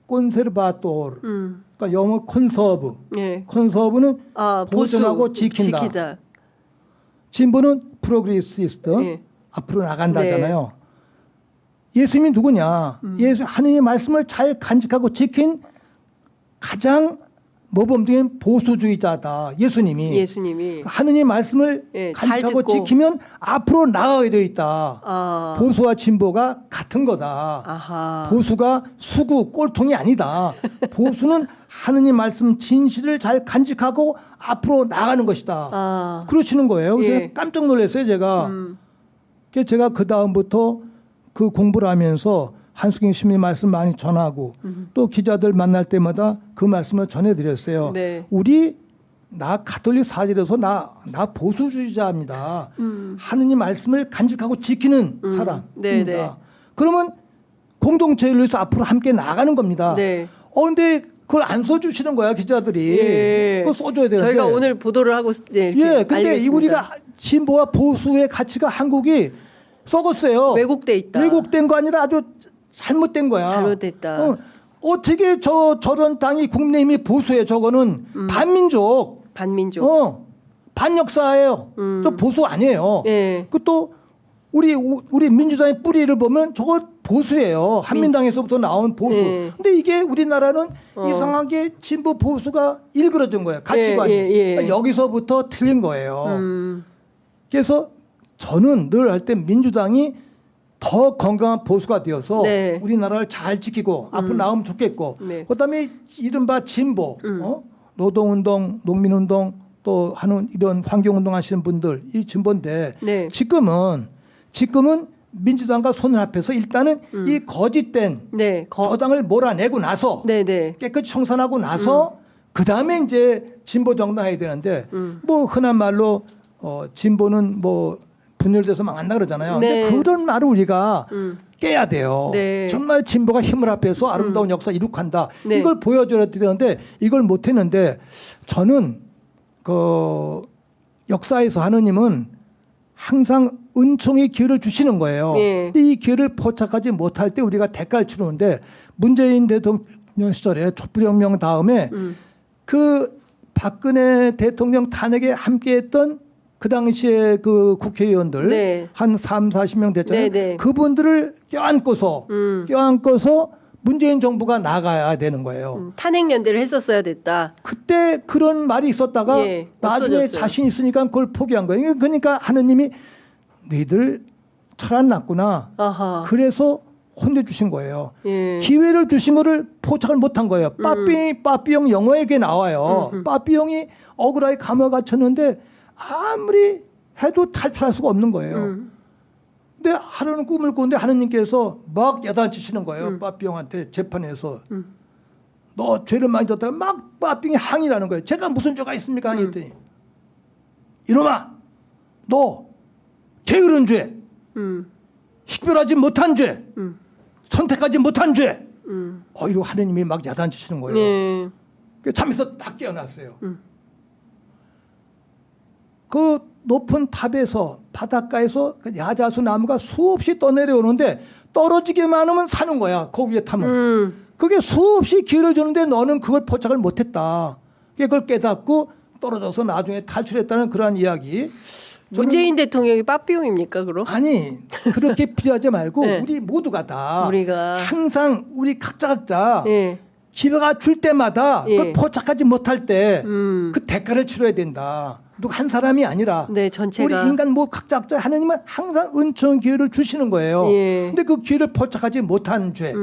콘세르바토르. 그러니까 영어 컨서브. 예. 컨서브는 보존하고 보수, 지킨다. 진보는 프로그레시스트. 예. 앞으로 나간다잖아요. 예수님이 누구냐? 예수 하느님의 말씀을 잘 간직하고 지킨 가장 모범적인 보수주의자다. 예수님이 하느님의 말씀을 간직하고 지키면 앞으로 나아가게 되어 있다. 보수와 진보가 같은 거다. 아하. 보수가 수구 꼴통이 아니다. 보수는 하느님 말씀 진실을 잘 간직하고 앞으로 나가는 것이다. 그러시는 거예요. 그래서 깜짝 놀랐어요, 제가. 그래서 제가 그 다음부터 그 공부를 하면서 한수경 신부님 말씀 많이 전하고 또 기자들 만날 때마다 그 말씀을 전해드렸어요. 네. 나 가톨릭 사실에서 나 보수주의자입니다. 하느님 말씀을 간직하고 지키는 사람입니다. 그러면 공동체를 위해서 앞으로 함께 나가는 겁니다. 네. 근데 그걸 안 써주시는 거야, 기자들이. 그거 써줘야 되는데. 저희가 오늘 보도를 하고 근데 우리가 진보와 보수의 가치가 한국이 썩었어요. 왜곡돼 있다. 왜곡된 거 아니라 아주 잘못된 거야. 잘못됐다. 어떻게 저런 당이 국민의힘이 보수예요. 저거는 반민족. 반역사예요. 저 보수 아니에요. 그것도 우리 민주당의 뿌리를 보면 저거 보수예요. 한민당에서부터 나온 보수. 근데 이게 우리나라는 이상하게 진보 보수가 일그러진 거예요. 가치관이. 그러니까 여기서부터 틀린 거예요. 그래서 저는 늘 할 때 민주당이 더 건강한 보수가 되어서 우리나라를 잘 지키고 앞으로 나오면 좋겠고 그다음에 이른바 진보 노동운동 농민운동 또 하는 이런 환경운동 하시는 분들 이 진보인데 지금은 민주당과 손을 합해서 일단은 이 거짓된 저당을 몰아내고 나서 깨끗이 청산하고 나서 그다음에 이제 진보 정당 해야 되는데 뭐 흔한 말로 진보는 뭐 분열돼서 망한다 그러잖아요. 근데 그런 말을 우리가 깨야 돼요. 정말 진보가 힘을 합해서 아름다운 역사 이룩한다. 이걸 보여줘야 되는데 이걸 못했는데 저는 그 역사에서 하느님은 항상 은총의 기회를 주시는 거예요. 근데 이 기회를 포착하지 못할 때 우리가 대가를 치르는데 문재인 대통령 시절에 촛불혁명 다음에 그 박근혜 대통령 탄핵에 함께했던 그 당시에 그 국회의원들 한 30-40명 됐잖아요. 그분들을 껴안고서 문재인 정부가 나가야 되는 거예요. 탄핵 연대를 했었어야 됐다. 그때 그런 말이 있었다가 나중에 없어졌어요. 자신 있으니까 그걸 포기한 거예요. 그러니까 하느님이 너희들 철 안 났구나. 그래서 혼내주신 거예요. 기회를 주신 거를 포착을 못한 거예요. 빠삐형 영어에게 나와요. 빠삐형이 억울하게 감옥에 갇혔는데 아무리 해도 탈출할 수가 없는 거예요. 근데 하루는 꿈을 꾸는데 하느님께서 막 야단치시는 거예요. 빠삐형한테 재판에서. 너 죄를 많이 졌다가 막 빠삐형이 항의라는 거예요. 제가 무슨 죄가 있습니까? 항의했더니 이놈아 너 게으른 죄 식별하지 못한 죄 선택하지 못한 죄 이러고 하느님이 막 야단치시는 거예요. 잠에서 딱 깨어났어요. 그 높은 탑에서 바닷가에서 그 야자수 나무가 수없이 떠내려오는데 떨어지기만 하면 사는 거야. 거기에 타면. 그게 수없이 기회를 주는데 너는 그걸 포착을 못했다. 그걸 깨닫고 떨어져서 나중에 탈출했다는 그러한 이야기. 문재인 대통령이 빠삐용입니까 그럼? 아니 그렇게 비하지 말고 우리 모두가 다 우리가 항상 우리 각자 기회가 줄 때마다 그걸 포착하지 못할 때 그 대가를 치러야 된다. 누구 한 사람이 아니라 전체가. 우리 인간 뭐 각자 하나님은 항상 은총 기회를 주시는 거예요. 근데 그 기회를 포착하지 못한 죄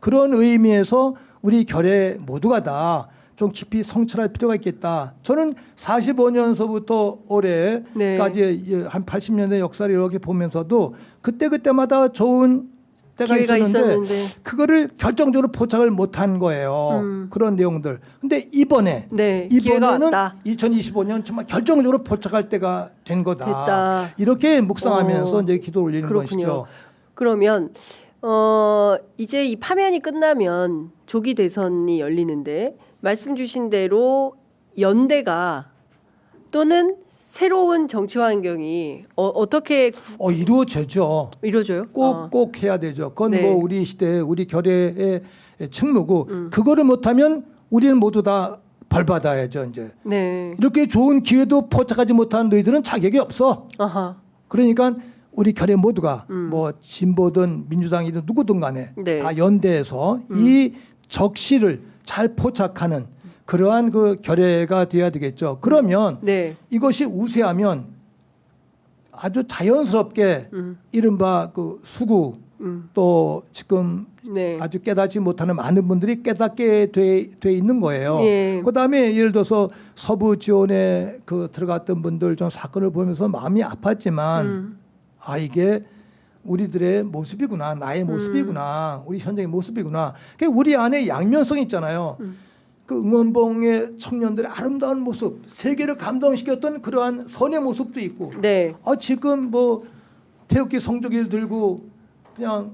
그런 의미에서 우리 결의 모두가 다 좀 깊이 성찰할 필요가 있겠다. 저는 45년서부터 올해까지 한 80년대 역사를 이렇게 보면서도 그때마다 좋은 때가 있었는데 그거를 결정적으로 포착을 못한 거예요. 그런 내용들. 근데 이번에는 2025년 정말 결정적으로 포착할 때가 된 거다. 됐다. 이렇게 묵상하면서 이제 기도 올리는 그렇군요. 것이죠. 그러면 이제 이 파면이 끝나면 조기 대선이 열리는데 말씀 주신 대로 연대가 또는 새로운 정치 환경이 어떻게 이루어져죠. 이루어져요? 꼭 해야 되죠. 그건 뭐 우리 시대 우리 결의의 책무고 그거를 못하면 우리는 모두 다 벌 받아야죠. 이제 이렇게 좋은 기회도 포착하지 못한 너희들은 자격이 없어. 그러니까 우리 결의 모두가 뭐 진보든 민주당이든 누구든 간에 다 연대해서 이 적시를 잘 포착하는 그러한 그 결의가 돼야 되겠죠. 그러면 이것이 우세하면 아주 자연스럽게 이른바 그 수구 또 지금 아주 깨닫지 못하는 많은 분들이 깨닫게 돼 있는 거예요. 그다음에 예를 들어서 서부 지원에 그 들어갔던 분들 좀 사건을 보면서 마음이 아팠지만 이게 우리들의 모습이구나, 나의 모습이구나, 우리 현장의 모습이구나. 그러니까 우리 안에 양면성이 있잖아요. 그 응원봉의 청년들의 아름다운 모습, 세계를 감동시켰던 그러한 선의 모습도 있고, 지금 뭐 태극기 성조기를 들고 그냥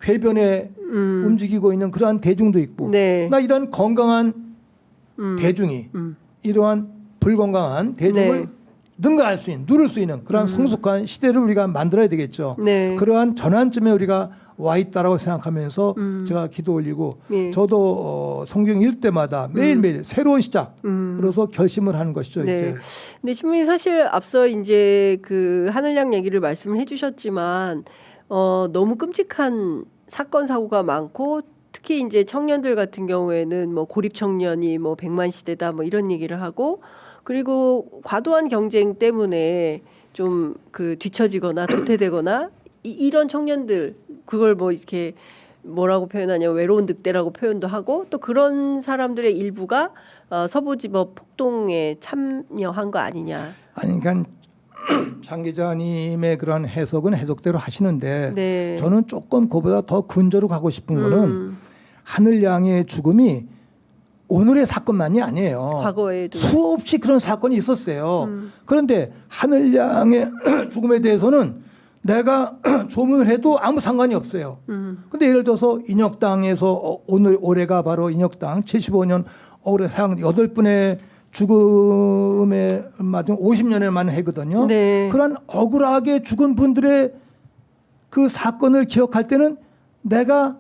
궤변에 움직이고 있는 그러한 대중도 있고, 나 이런 건강한 대중이 이러한 불건강한 대중을 능가할 수 있는, 누를 수 있는 그러한 성숙한 시대를 우리가 만들어야 되겠죠. 그러한 전환점에 우리가 와 있다라고 생각하면서 제가 기도 올리고 저도 성경 읽을 때마다 매일매일 새로운 시작으로서 결심을 하는 것이죠. 이제. 근데 신부님 사실 앞서 이제 그 하늘양 얘기를 말씀을 해주셨지만 너무 끔찍한 사건 사고가 많고 특히 이제 청년들 같은 경우에는 뭐 고립 청년이 뭐 100만 시대다 뭐 이런 얘기를 하고 그리고 과도한 경쟁 때문에 좀 그 뒤처지거나 도태되거나 이런 청년들 그걸 뭐 이렇게 뭐라고 표현하냐 외로운 늑대라고 표현도 하고 또 그런 사람들의 일부가 서부지법 폭동에 참여한 거 아니냐. 아니 그러니까 장 기자님의 그런 해석은 해석대로 하시는데 저는 조금 그보다 더 근저로 가고 싶은 거는 하늘양의 죽음이 오늘의 사건만이 아니에요. 과거에도 수없이 그런 사건이 있었어요. 그런데 하늘양의 죽음에 대해서는 내가 조문을 해도 아무 상관이 없어요. 근데 예를 들어서 인혁당에서 올해가 바로 인혁당 75년 올해 사형 8분의 죽음에 맞은 50년에 만에 해거든요. 그런 억울하게 죽은 분들의 그 사건을 기억할 때는 내가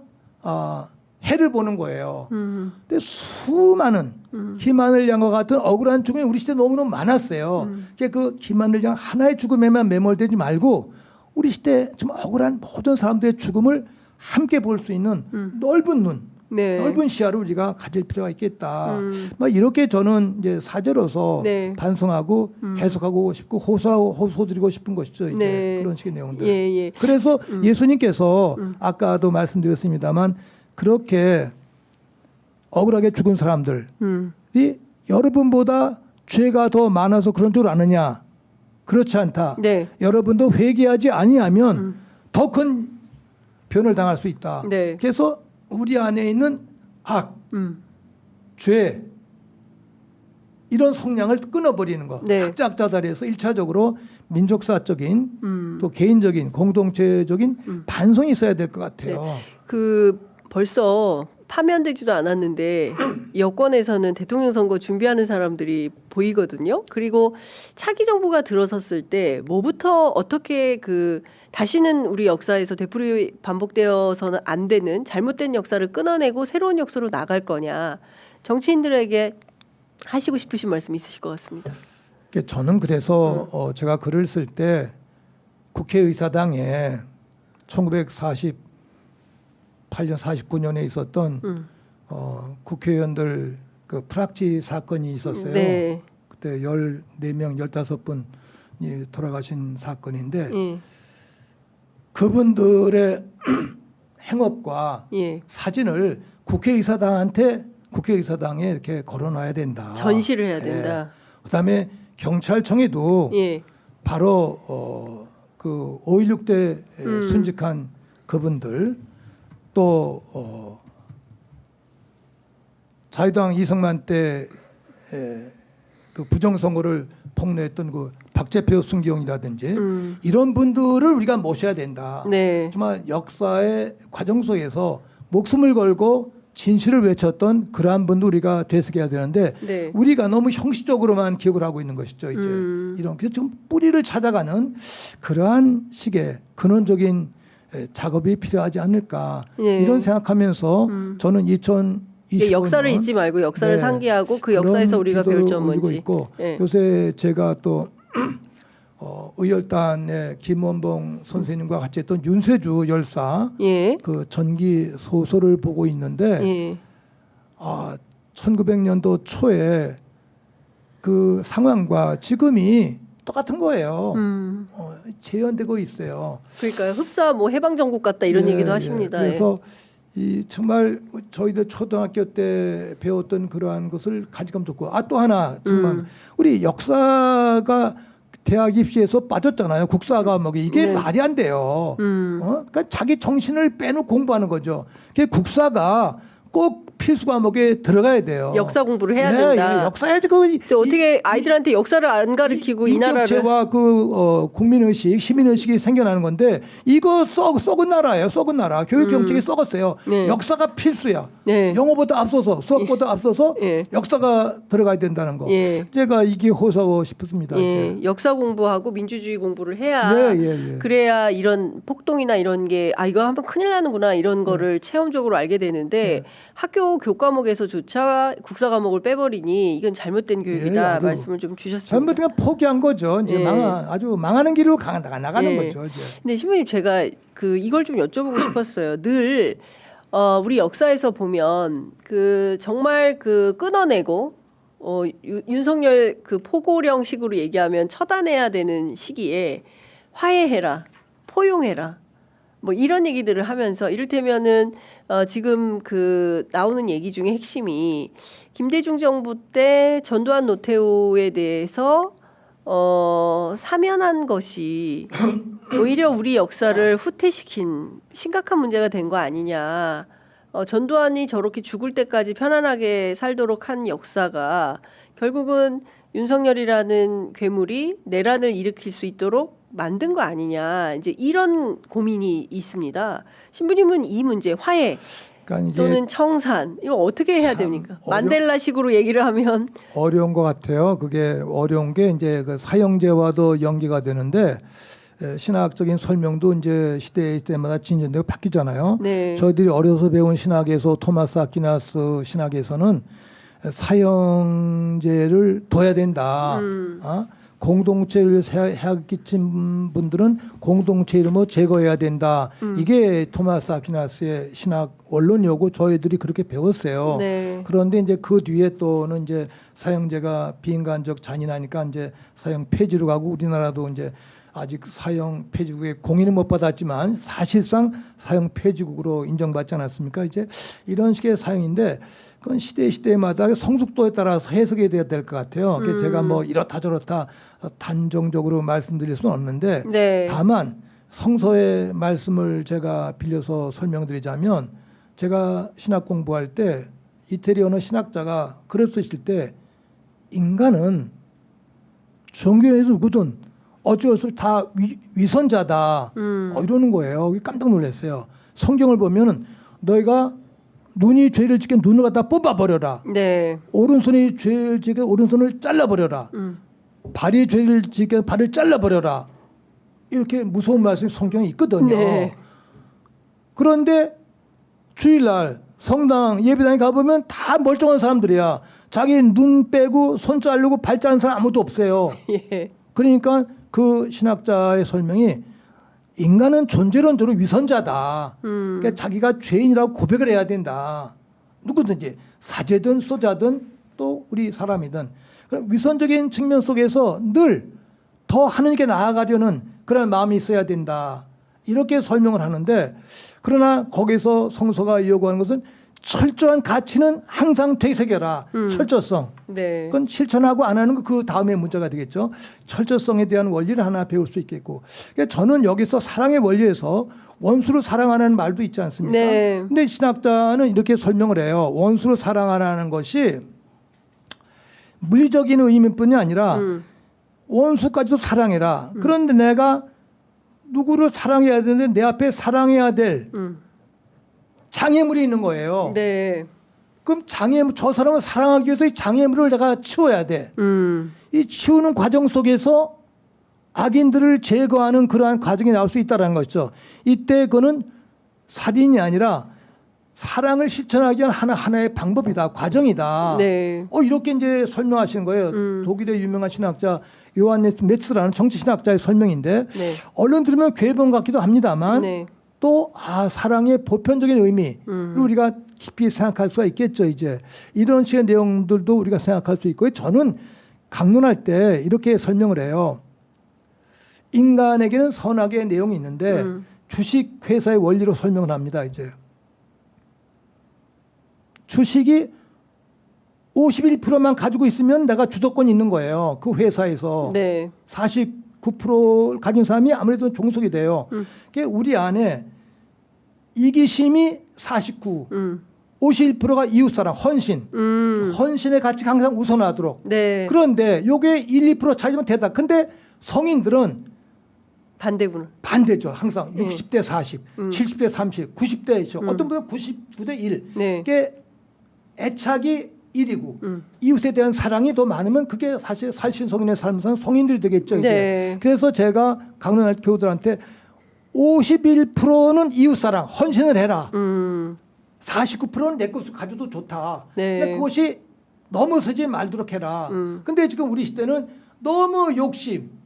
해를 보는 거예요. 근데 수많은 김하늘 양과 같은 억울한 죽음이 우리 시대에 너무너무 많았어요. 그 김하늘 양 하나의 죽음에만 매몰되지 말고 우리 시대 좀 억울한 모든 사람들의 죽음을 함께 볼 수 있는 넓은 눈, 넓은 시야를 우리가 가질 필요가 있겠다. 막 이렇게 저는 이제 사제로서 반성하고 해석하고 싶고 호소드리고 싶은 것이죠. 이제 그런 식의 내용들. 그래서 예수님께서 아까도 말씀드렸습니다만 그렇게 억울하게 죽은 사람들이 여러분보다 죄가 더 많아서 그런 줄 아느냐? 그렇지 않다. 여러분도 회개하지 아니하면 더 큰 변을 당할 수 있다. 그래서 우리 안에 있는 악, 죄 이런 성향을 끊어버리는 거. 각자 자리에서 1차적으로 민족사적인 또 개인적인 공동체적인 반성이 있어야 될 것 같아요. 벌써 파면되지도 않았는데 여권에서는 대통령 선거 준비하는 사람들이 보이거든요. 그리고 차기 정부가 들어섰을 때 뭐부터 어떻게 다시는 우리 역사에서 되풀이 반복되어서는 안 되는 잘못된 역사를 끊어내고 새로운 역사로 나갈 거냐. 정치인들에게 하시고 싶으신 말씀 있으실 것 같습니다. 저는 그래서 제가 글을 쓸 때 국회의사당에 1948년 49년에 있었던 국회의원들 그 프락치 사건이 있었어요. 그때 14명 15분이 돌아가신 사건인데 그분들의 행업과 사진을 국회의사당에 이렇게 걸어놔야 된다. 전시를 해야 된다. 그다음에 경찰청에도 바로 그 5.16 때 순직한 그분들 또 자유당 이승만 때 그 부정선거를 폭로했던 그 박재표 순기용이라든지 이런 분들을 우리가 모셔야 된다. 네. 정말 역사의 과정 속에서 목숨을 걸고 진실을 외쳤던 그러한 분도 우리가 되새겨야 되는데 네. 우리가 너무 형식적으로만 기억을 하고 있는 것이죠. 이제 이런 그래서 좀 뿌리를 찾아가는 그러한 식의 근원적인 작업이 필요하지 않을까 네. 이런 생각하면서 저는 2025년 역사를 잊지 말고 역사를 네. 상기하고 그 역사에서 우리가 배울 점 뭔지. 있고 네. 요새 제가 또 의열단의 김원봉 선생님과 같이 했던 윤세주 열사 예. 그 전기 소설을 보고 있는데 예. 1900년도 초에 그 상황과 지금이 똑같은 거예요. 재현되고 있어요. 그러니까요. 흡사 뭐 해방 정국 같다 이런 예, 얘기도 예. 하십니다. 그래서 이 정말 저희들 초등학교 때 배웠던 그러한 것을 가져가면 좋고 또 하나 정말 우리 역사가 대학 입시에서 빠졌잖아요. 국사가 뭐 이게 네. 말이 안 돼요. 그러니까 자기 정신을 빼놓고 공부하는 거죠. 그 국사가 꼭 필수 과목에 들어가야 돼요. 역사 공부를 해야 예, 된다. 예, 역사야지 근데 어떻게 아이들한테 역사를 안 가르치고 이 나라를 인격체와 그 국민의식, 시민의식이 생겨나는 건데 이거 썩은 나라예요. 썩은 나라. 교육 정책이 썩었어요. 네. 역사가 필수야. 네. 영어보다 앞서서 수학보다 앞서서 예. 역사가 들어가야 된다는 거. 예. 제가 이게 호소하고 싶습니다. 예, 이제. 역사 공부하고 민주주의 공부를 해야 예. 그래야 이런 폭동이나 이런 게 이거 한번 큰일 나는구나 이런 거를 체험적으로 알게 되는데 학교 교과목에서조차 국사 과목을 빼버리니 이건 잘못된 교육이다 아주 말씀을 좀 주셨습니다. 잘못된 포기한 거죠. 이제 예. 아주 망하는 길로 나가는 예. 거죠. 이제. 근데 신부님 제가 이걸 좀 여쭤보고 싶었어요. 늘 우리 역사에서 보면 정말 끊어내고 윤석열 포고령식으로 얘기하면 처단해야 되는 시기에 화해해라, 포용해라, 뭐 이런 얘기들을 하면서 이를테면은 지금 나오는 얘기 중에 핵심이 김대중 정부 때 전두환 노태우에 대해서 사면한 것이 오히려 우리 역사를 후퇴시킨 심각한 문제가 된 거 아니냐. 전두환이 저렇게 죽을 때까지 편안하게 살도록 한 역사가 결국은 윤석열이라는 괴물이 내란을 일으킬 수 있도록 만든 거 아니냐. 이제 이런 고민이 있습니다. 신부님은 이 문제 화해 그러니까 또는 청산 이거 어떻게 해야 됩니까? 만델라식으로 얘기를 하면 어려운 것 같아요. 그게 어려운 게 이제 그 사형제와도 연계가 되는데 신학적인 설명도 이제 시대마다 진전되고 바뀌잖아요. 네. 저희들이 어려서 배운 신학에서 토마스 아퀴나스 신학에서는 사형제를 둬야 된다. 공동체를 위해서 해악 끼친 분들은 공동체 이름으로 제거해야 된다. 이게 토마스 아퀴나스의 신학 원론이고 저희들이 그렇게 배웠어요. 네. 그런데 이제 그 뒤에 또는 이제 사형제가 비인간적 잔인하니까 이제 사형 폐지로 가고 우리나라도 이제 아직 사형 폐지국에 공인은 못 받았지만 사실상 사형 폐지국으로 인정받지 않았습니까? 이제 이런 식의 사형인데 그건 시대마다 성숙도에 따라서 해석이 돼야 될 것 같아요. 제가 뭐 이렇다 저렇다 단정적으로 말씀드릴 수는 없는데 네. 다만 성서의 말씀을 제가 빌려서 설명드리자면 제가 신학 공부할 때 이태리 어느 신학자가 글을 쓰실 때 인간은 종교에서 누구든 어쩔 수 없이 다 위선자다 이러는 거예요. 깜짝 놀랐어요. 성경을 보면은 너희가 눈이 죄를 짓게 눈을 갖다 뽑아버려라. 네. 오른손이 죄를 짓게 오른손을 잘라버려라. 발이 죄를 짓게 발을 잘라버려라. 이렇게 무서운 말씀이 성경에 있거든요. 네. 그런데 주일날 성당 예배당에 가보면 다 멀쩡한 사람들이야. 자기 눈 빼고 손 자르고 발 자른 사람 아무도 없어요. 예. 그러니까 그 신학자의 설명이 인간은 존재론적으로 위선자다. 그러니까 자기가 죄인이라고 고백을 해야 된다. 누구든지 사제든 소자든 또 우리 사람이든 위선적인 측면 속에서 늘 더 하느님께 나아가려는 그런 마음이 있어야 된다. 이렇게 설명을 하는데 그러나 거기서 성서가 요구하는 것은 철저한 가치는 항상 되새겨라. 철저성. 네. 그건 실천하고 안 하는 거 그 다음에 문제가 되겠죠. 철저성에 대한 원리를 하나 배울 수 있겠고. 그러니까 저는 여기서 사랑의 원리에서 원수를 사랑하라는 말도 있지 않습니까? 네. 근데 신학자는 이렇게 설명을 해요. 원수를 사랑하라는 것이 물리적인 의미뿐이 아니라 원수까지도 사랑해라. 그런데 내가 누구를 사랑해야 되는데 내 앞에 사랑해야 될 장애물이 있는 거예요. 네. 그럼 장애물, 저 사람을 사랑하기 위해서 이 장애물을 내가 치워야 돼. 이 치우는 과정 속에서 악인들을 제거하는 그러한 과정이 나올 수 있다는 것이죠. 이때 그거는 살인이 아니라 사랑을 실천하기 위한 하나의 방법이다. 과정이다. 네. 이렇게 이제 설명하시는 거예요. 독일의 유명한 신학자 요한네스 메츠라는 정치신학자의 설명인데 네. 얼른 들으면 괴범 같기도 합니다만 네. 또 사랑의 보편적인 의미를 우리가 깊이 생각할 수가 있겠죠. 이제 이런 식의 내용들도 우리가 생각할 수 있고 저는 강론할 때 이렇게 설명을 해요. 인간에게는 선악의 내용이 있는데 주식회사의 원리로 설명을 합니다. 이제 주식이 51%만 가지고 있으면 내가 주도권이 있는 거예요. 그 회사에서. 네. 49%를 가진 사람이 아무래도 종속이 돼요. 그러니까 우리 안에 이기심이 49, 51%가 이웃사랑, 헌신. 헌신의 가치가 항상 우선하도록. 네. 그런데 요게 1, 2% 차이면 되다. 근데 성인들은 반대죠. 항상 60대 40, 70대 30, 90대 어떤 분은 99대 1. 네. 그게 애착이 1이고 이웃에 대한 사랑이 더 많으면 그게 사실 살신성인의 삶에서는 성인들이 되겠죠. 이제. 네. 그래서 제가 강론할 교우들한테 51%는 이웃사랑, 헌신을 해라. 49%는 내 것을 가져도 좋다. 네. 근데 그것이 넘어서지 말도록 해라. 근데 지금 우리 시대는 너무 욕심,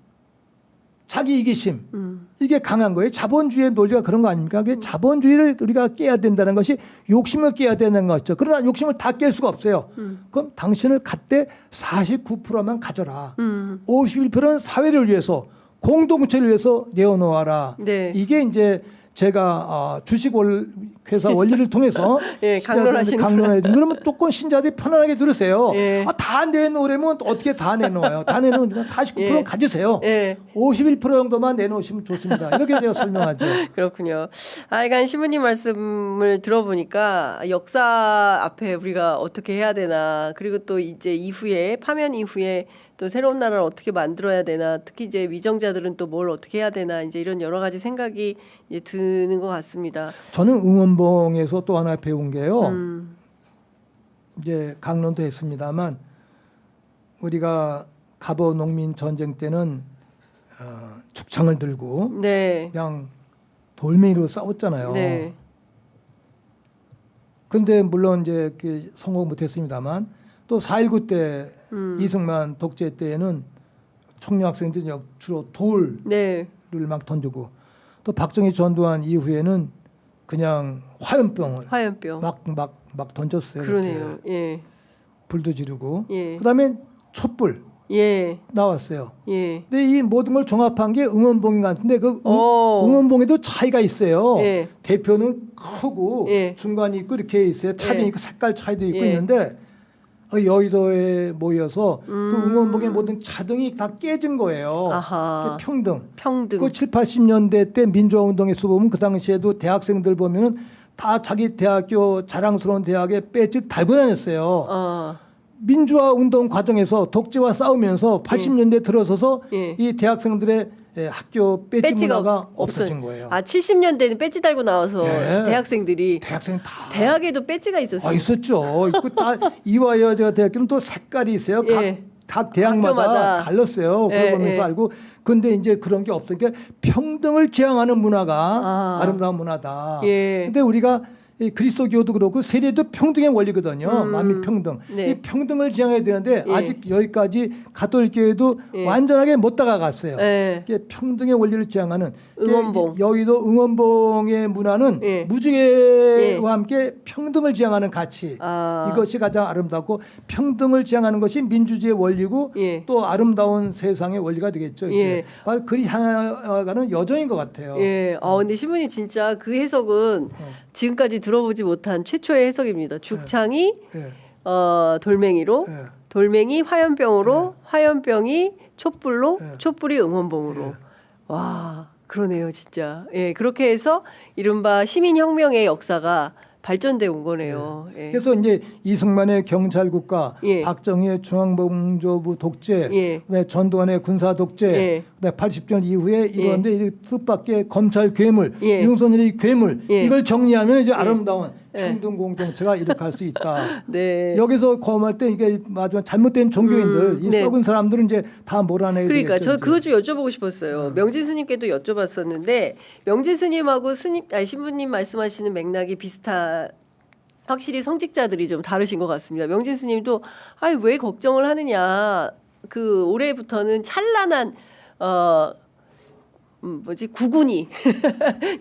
자기 이기심 이게 강한 거예요. 자본주의의 논리가 그런 거 아닙니까? 자본주의를 우리가 깨야 된다는 것이 욕심을 깨야 되는 것이죠. 그러나 욕심을 다 깰 수가 없어요. 그럼 당신을 갖되 49%만 가져라. 51%는 사회를 위해서 공동체를 위해서 내어놓아라. 네. 이게 이제 제가 주식회사 원리를 통해서 예, 강론해. 그러면 조금 신자들이 편안하게 들으세요. 예. 다 내놓으려면 어떻게 다 내놓아요? 다 내놓으면 49%는 예. 가주세요. 예. 51% 정도만 내놓으시면 좋습니다. 이렇게 제가 설명하죠. 그렇군요. 그러니까 신부님 말씀을 들어보니까 역사 앞에 우리가 어떻게 해야 되나, 그리고 또 이제 이후에 파면 이후에 또 새로운 나라를 어떻게 만들어야 되나, 특히 이제 위정자들은 또 뭘 어떻게 해야 되나, 이제 이런 여러 가지 생각이 이제 드는 것 같습니다. 저는 응원봉에서 또 하나 배운 게요. 이제 강론도 했습니다만 우리가 갑오 농민 전쟁 때는 축창을 들고 네. 그냥 돌멩이로 싸웠잖아요. 네. 근데 물론 이제 성공 못했습니다만 또 4.19 때 이승만 독재 때에는 청년 학생들이 주로 돌을 네. 막 던지고 또 박정희 전두환 이후에는 그냥 화염병을 막 던졌어요. 그러네요. 예. 불도 지르고 예. 그다음에 촛불 예. 나왔어요. 예. 근데 이 모든 걸 종합한 게 응원봉인 것 같은데 그 응원봉에도 차이가 있어요. 예. 대표는 크고 예. 중간이 있고 이렇게 있어요. 차등이 예. 있고 색깔 차이도 있고 예. 있는데 여의도에 모여서 그 응원봉의 모든 차등이 다 깨진 거예요. 아하. 평등. 평등. 7, 80년대 때 민주화운동에서 보면 그 당시에도 대학생들 보면은 다 자기 대학교 자랑스러운 대학에 배지 달고 다녔어요. 민주화 운동 과정에서 독재와 싸우면서 80년대 들어서서 예. 이 대학생들의 학교 배지 배지가 문화가 없어진 거예요. 70년대는 배지 달고 나와서 예. 대학생들이 대학생 다 대학에도 배지가 있었어요. 있었죠. 있고 다 이화여자 대학교는 또 색깔이 있어요. 예. 각 대학마다 학교마다. 달랐어요. 예, 그걸 보면서 예. 알고. 근데 이제 그런 게 없으니까 평등을 지향하는 문화가 아름다운 문화다. 예. 근데 우리가 이 그리스도교도 그렇고 세례도 평등의 원리거든요. 만민 평등. 네. 이 평등을 지향해야 되는데 예. 아직 여기까지 가톨릭 교회도 예. 완전하게 못 다가갔어요. 예. 이게 평등의 원리를 지향하는 응원봉. 여의도 응원봉의 문화는 예. 무지개와 함께 평등을 지향하는 가치. 아. 이것이 가장 아름답고 평등을 지향하는 것이 민주주의의 원리고 예. 또 아름다운 세상의 원리가 되겠죠. 이제. 예. 바로 그리 향해가는 여정인 것 같아요. 예. 근데 신부님 진짜 그 해석은 지금까지 들어보지 못한 최초의 해석입니다. 죽창이 예. 돌멩이로, 예. 돌멩이 화염병으로, 화염병이 촛불로, 예. 촛불이 응원봉으로. 예. 와, 그러네요, 진짜. 예, 그렇게 해서 이른바 시민혁명의 역사가 발전돼 온 거네요. 예. 그래서 이제 이승만의 경찰국가, 예. 박정희의 중앙봉조부 독재, 예. 그다음에 전두환의 군사 독재, 예. 그다음에 80년 이후에 이건데 이 뜻밖의 검찰 괴물, 예. 윤석열의 괴물, 예. 이걸 정리하면 이제 아름다운 예. 평등 공동체가 이룩할 수 있다. 네. 여기서 검할 때 이게 마지막 잘못된 종교인들, 이 네. 썩은 사람들은 이제 다 몰아내야 그러니까 되겠죠. 저 그거 좀 여쭤보고 싶었어요. 명진 스님께도 여쭤봤었는데 명진 스님하고 신부님 말씀하시는 맥락이 확실히 성직자들이 좀 다르신 것 같습니다. 명진 스님도 왜 걱정을 하느냐. 그 올해부터는 찬란한 구군이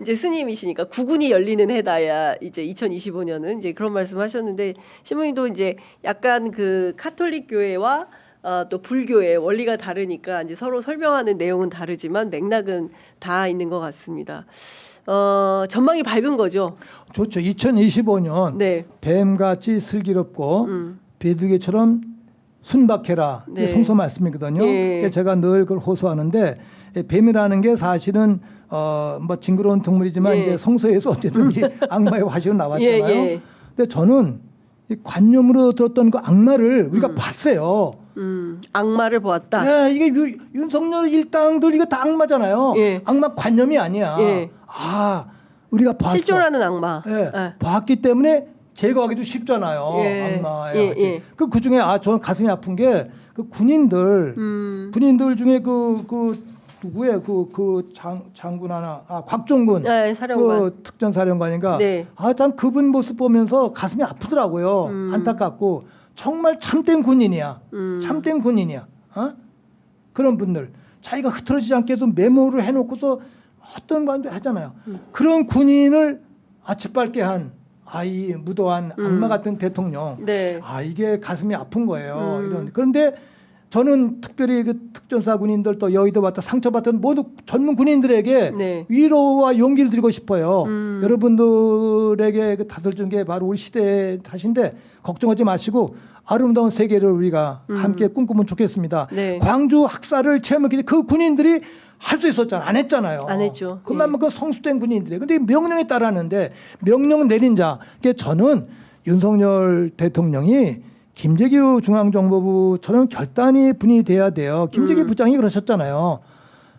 이제 스님이시니까 구군이 열리는 해다야 이제 2025년은 이제 그런 말씀하셨는데 신부님도 이제 약간 그 카톨릭 교회와 또 불교의 원리가 다르니까 이제 서로 설명하는 내용은 다르지만 맥락은 다 있는 것 같습니다. 전망이 밝은 거죠. 좋죠. 2025년 네. 뱀같이 슬기롭고 비둘기처럼 순박해라. 네. 이게 성서 말씀이거든요. 예. 제가 늘 그걸 호소하는데 뱀이라는 게 사실은 뭐 징그러운 동물이지만 예. 이제 성서에서 어쨌든 이 악마의 화신으로 나왔잖아요. 예. 근데 저는 이 관념으로 들었던 그 악마를 우리가 봤어요. 악마를 보았다. 예, 이게 윤석열 일당들 이거 다 악마잖아요. 예. 악마 관념이 아니야. 예. 우리가 봤어. 실존하는 악마. 예. 예. 봤기 때문에 제거하기도 쉽잖아요. 예. 악마에. 예. 그 중에 저는 가슴이 아픈 게 그 군인들 중에 그 누구예요? 그 장군 하나 곽종군. 네, 사령관. 그 특전사령관인가. 네. 참 그분 모습 보면서 가슴이 아프더라고요. 안타깝고 정말 참된 군인이야. 참된 군인이야. 그런 분들 자기가 흐트러지지 않게 해서 메모를 해놓고서 어떤 말도 하잖아요. 그런 군인을 짓밟게 한 이 무도한 악마 같은 대통령. 네. 이게 가슴이 아픈 거예요. 그런데 저는 특별히 그 특전사 군인들 또 여의도 왔다 상처받던 모두 젊은 군인들에게 네. 위로와 용기를 드리고 싶어요. 여러분들에게 그 탓을 준 게 바로 우리 시대의 탓인데 걱정하지 마시고 아름다운 세계를 우리가 함께 꿈꾸면 좋겠습니다. 네. 광주 학살을 체험했기 그 군인들이 할 수 있었잖아요. 안 했잖아요. 안 했죠. 그만큼 성숙된 군인들이에요. 근데 명령에 따르는데 명령 내린 자. 저는 윤석열 대통령이 김재규 중앙정보부처럼 결단이 분이 돼야 돼요. 김재규 부장이 그러셨잖아요.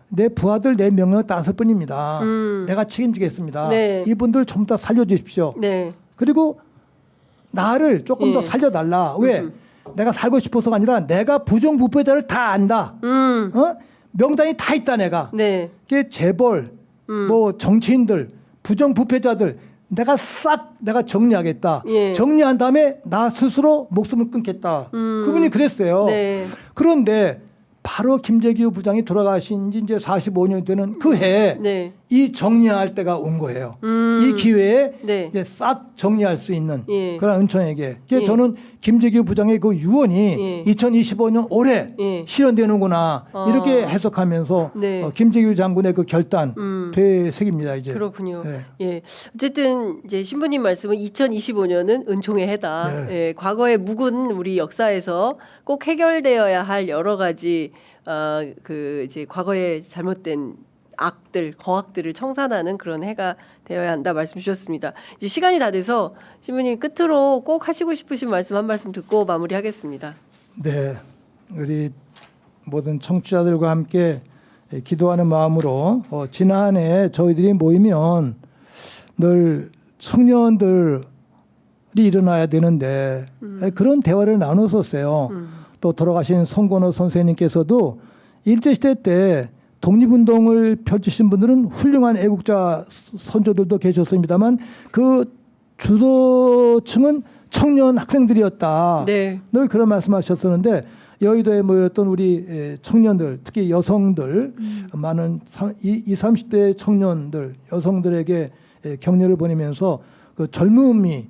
내 부하들 내 명령을 따랐을 뿐입니다. 내가 책임지겠습니다. 네. 이분들 전부 다 살려주십시오. 네. 그리고 나를 조금 더 살려달라. 왜? 내가 살고 싶어서가 아니라 내가 부정부패자를 다 안다. 명단이 다 있다 내가. 네. 그게 재벌, 뭐 정치인들, 부정부패자들 내가 정리하겠다. 예. 정리한 다음에 나 스스로 목숨을 끊겠다. 그분이 그랬어요. 네. 그런데 바로 김재규 부장이 돌아가신 지 이제 45년이 되는 그 해에 네. 이 정리할 때가 온 거예요. 이 기회에 네. 이제 싹 정리할 수 있는 예. 그런 은총에게. 예. 저는 김재규 부장의 그 유언이 예. 2025년 올해 예. 실현되는구나 이렇게 해석하면서 네. 김재규 장군의 그 결단 되새깁니다 이제. 그렇군요. 네. 예. 어쨌든 이제 신부님 말씀은 2025년은 은총의 해다. 네. 예. 과거의 묵은 우리 역사에서 꼭 해결되어야 할 여러 가지 그 이제 과거에 잘못된 거악들을 청산하는 그런 해가 되어야 한다 말씀 주셨습니다. 이제 시간이 다 돼서 신부님 끝으로 꼭 하시고 싶으신 말씀 한 말씀 듣고 마무리하겠습니다. 네, 우리 모든 청취자들과 함께 기도하는 마음으로 지난해 저희들이 모이면 늘 청년들이 일어나야 되는데 그런 대화를 나눴었어요. 또 돌아가신 송건호 선생님께서도 일제시대 때 독립운동을 펼치신 분들은 훌륭한 애국자 선조들도 계셨습니다만 그 주도층은 청년 학생들이었다. 네. 늘 그런 말씀하셨었는데 여의도에 모였던 우리 청년들 특히 여성들 많은 20, 30대 청년들 여성들에게 격려를 보내면서 그 젊음이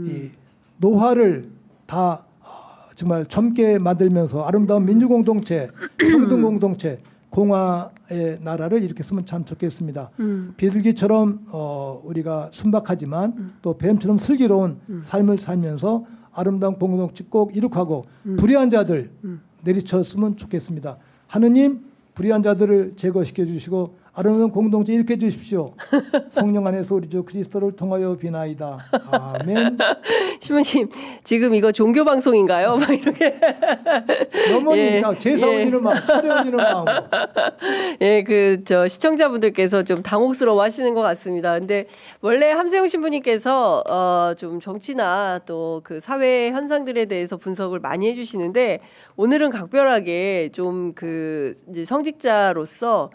이 노화를 다 정말 젊게 만들면서 아름다운 민주공동체, 평등공동체 공화의 나라를 일으켰으면 참 좋겠습니다. 비둘기처럼 우리가 순박하지만 또 뱀처럼 슬기로운 삶을 살면서 아름다운 공동체 꼭 이룩하고 불의한 자들 내리쳤으면 좋겠습니다. 하느님 불의한 자들을 제거시켜 주시고 아름다운 공동체 일으켜 주십시오. 성령 안에서 우리 주 그리스도를 통하여 비나이다. 아멘. 신부님 지금 이거 종교 방송인가요? 막 이렇게. 어머니 예. 제사 올리는 마음, 차례 올리는 마음으로. 예, 시청자분들께서 좀 당혹스러워 하시는 것 같습니다. 근데 원래 함세웅 신부님께서 좀 정치나 또 그 사회 현상들에 대해서 분석을 많이 해주시는데 오늘은 각별하게 좀 이제 성직자로서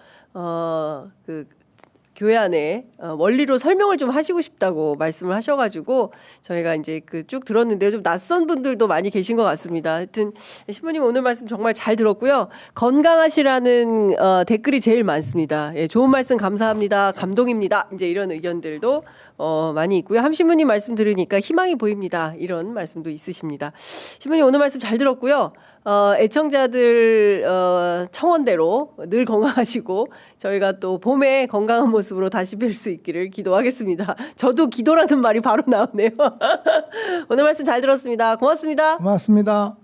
교회 안에 원리로 설명을 좀 하시고 싶다고 말씀을 하셔가지고 저희가 이제 쭉 들었는데요. 좀 낯선 분들도 많이 계신 것 같습니다. 하여튼 신부님 오늘 말씀 정말 잘 들었고요. 건강하시라는 댓글이 제일 많습니다. 예, 좋은 말씀 감사합니다. 감동입니다. 이제 이런 의견들도 많이 있고요. 함신부님 말씀 들으니까 희망이 보입니다. 이런 말씀도 있으십니다. 신부님 오늘 말씀 잘 들었고요. 애청자들 청원대로 늘 건강하시고 저희가 또 봄에 건강한 모습으로 다시 뵐 수 있기를 기도하겠습니다. 저도 기도라는 말이 바로 나오네요. 오늘 말씀 잘 들었습니다. 고맙습니다. 고맙습니다.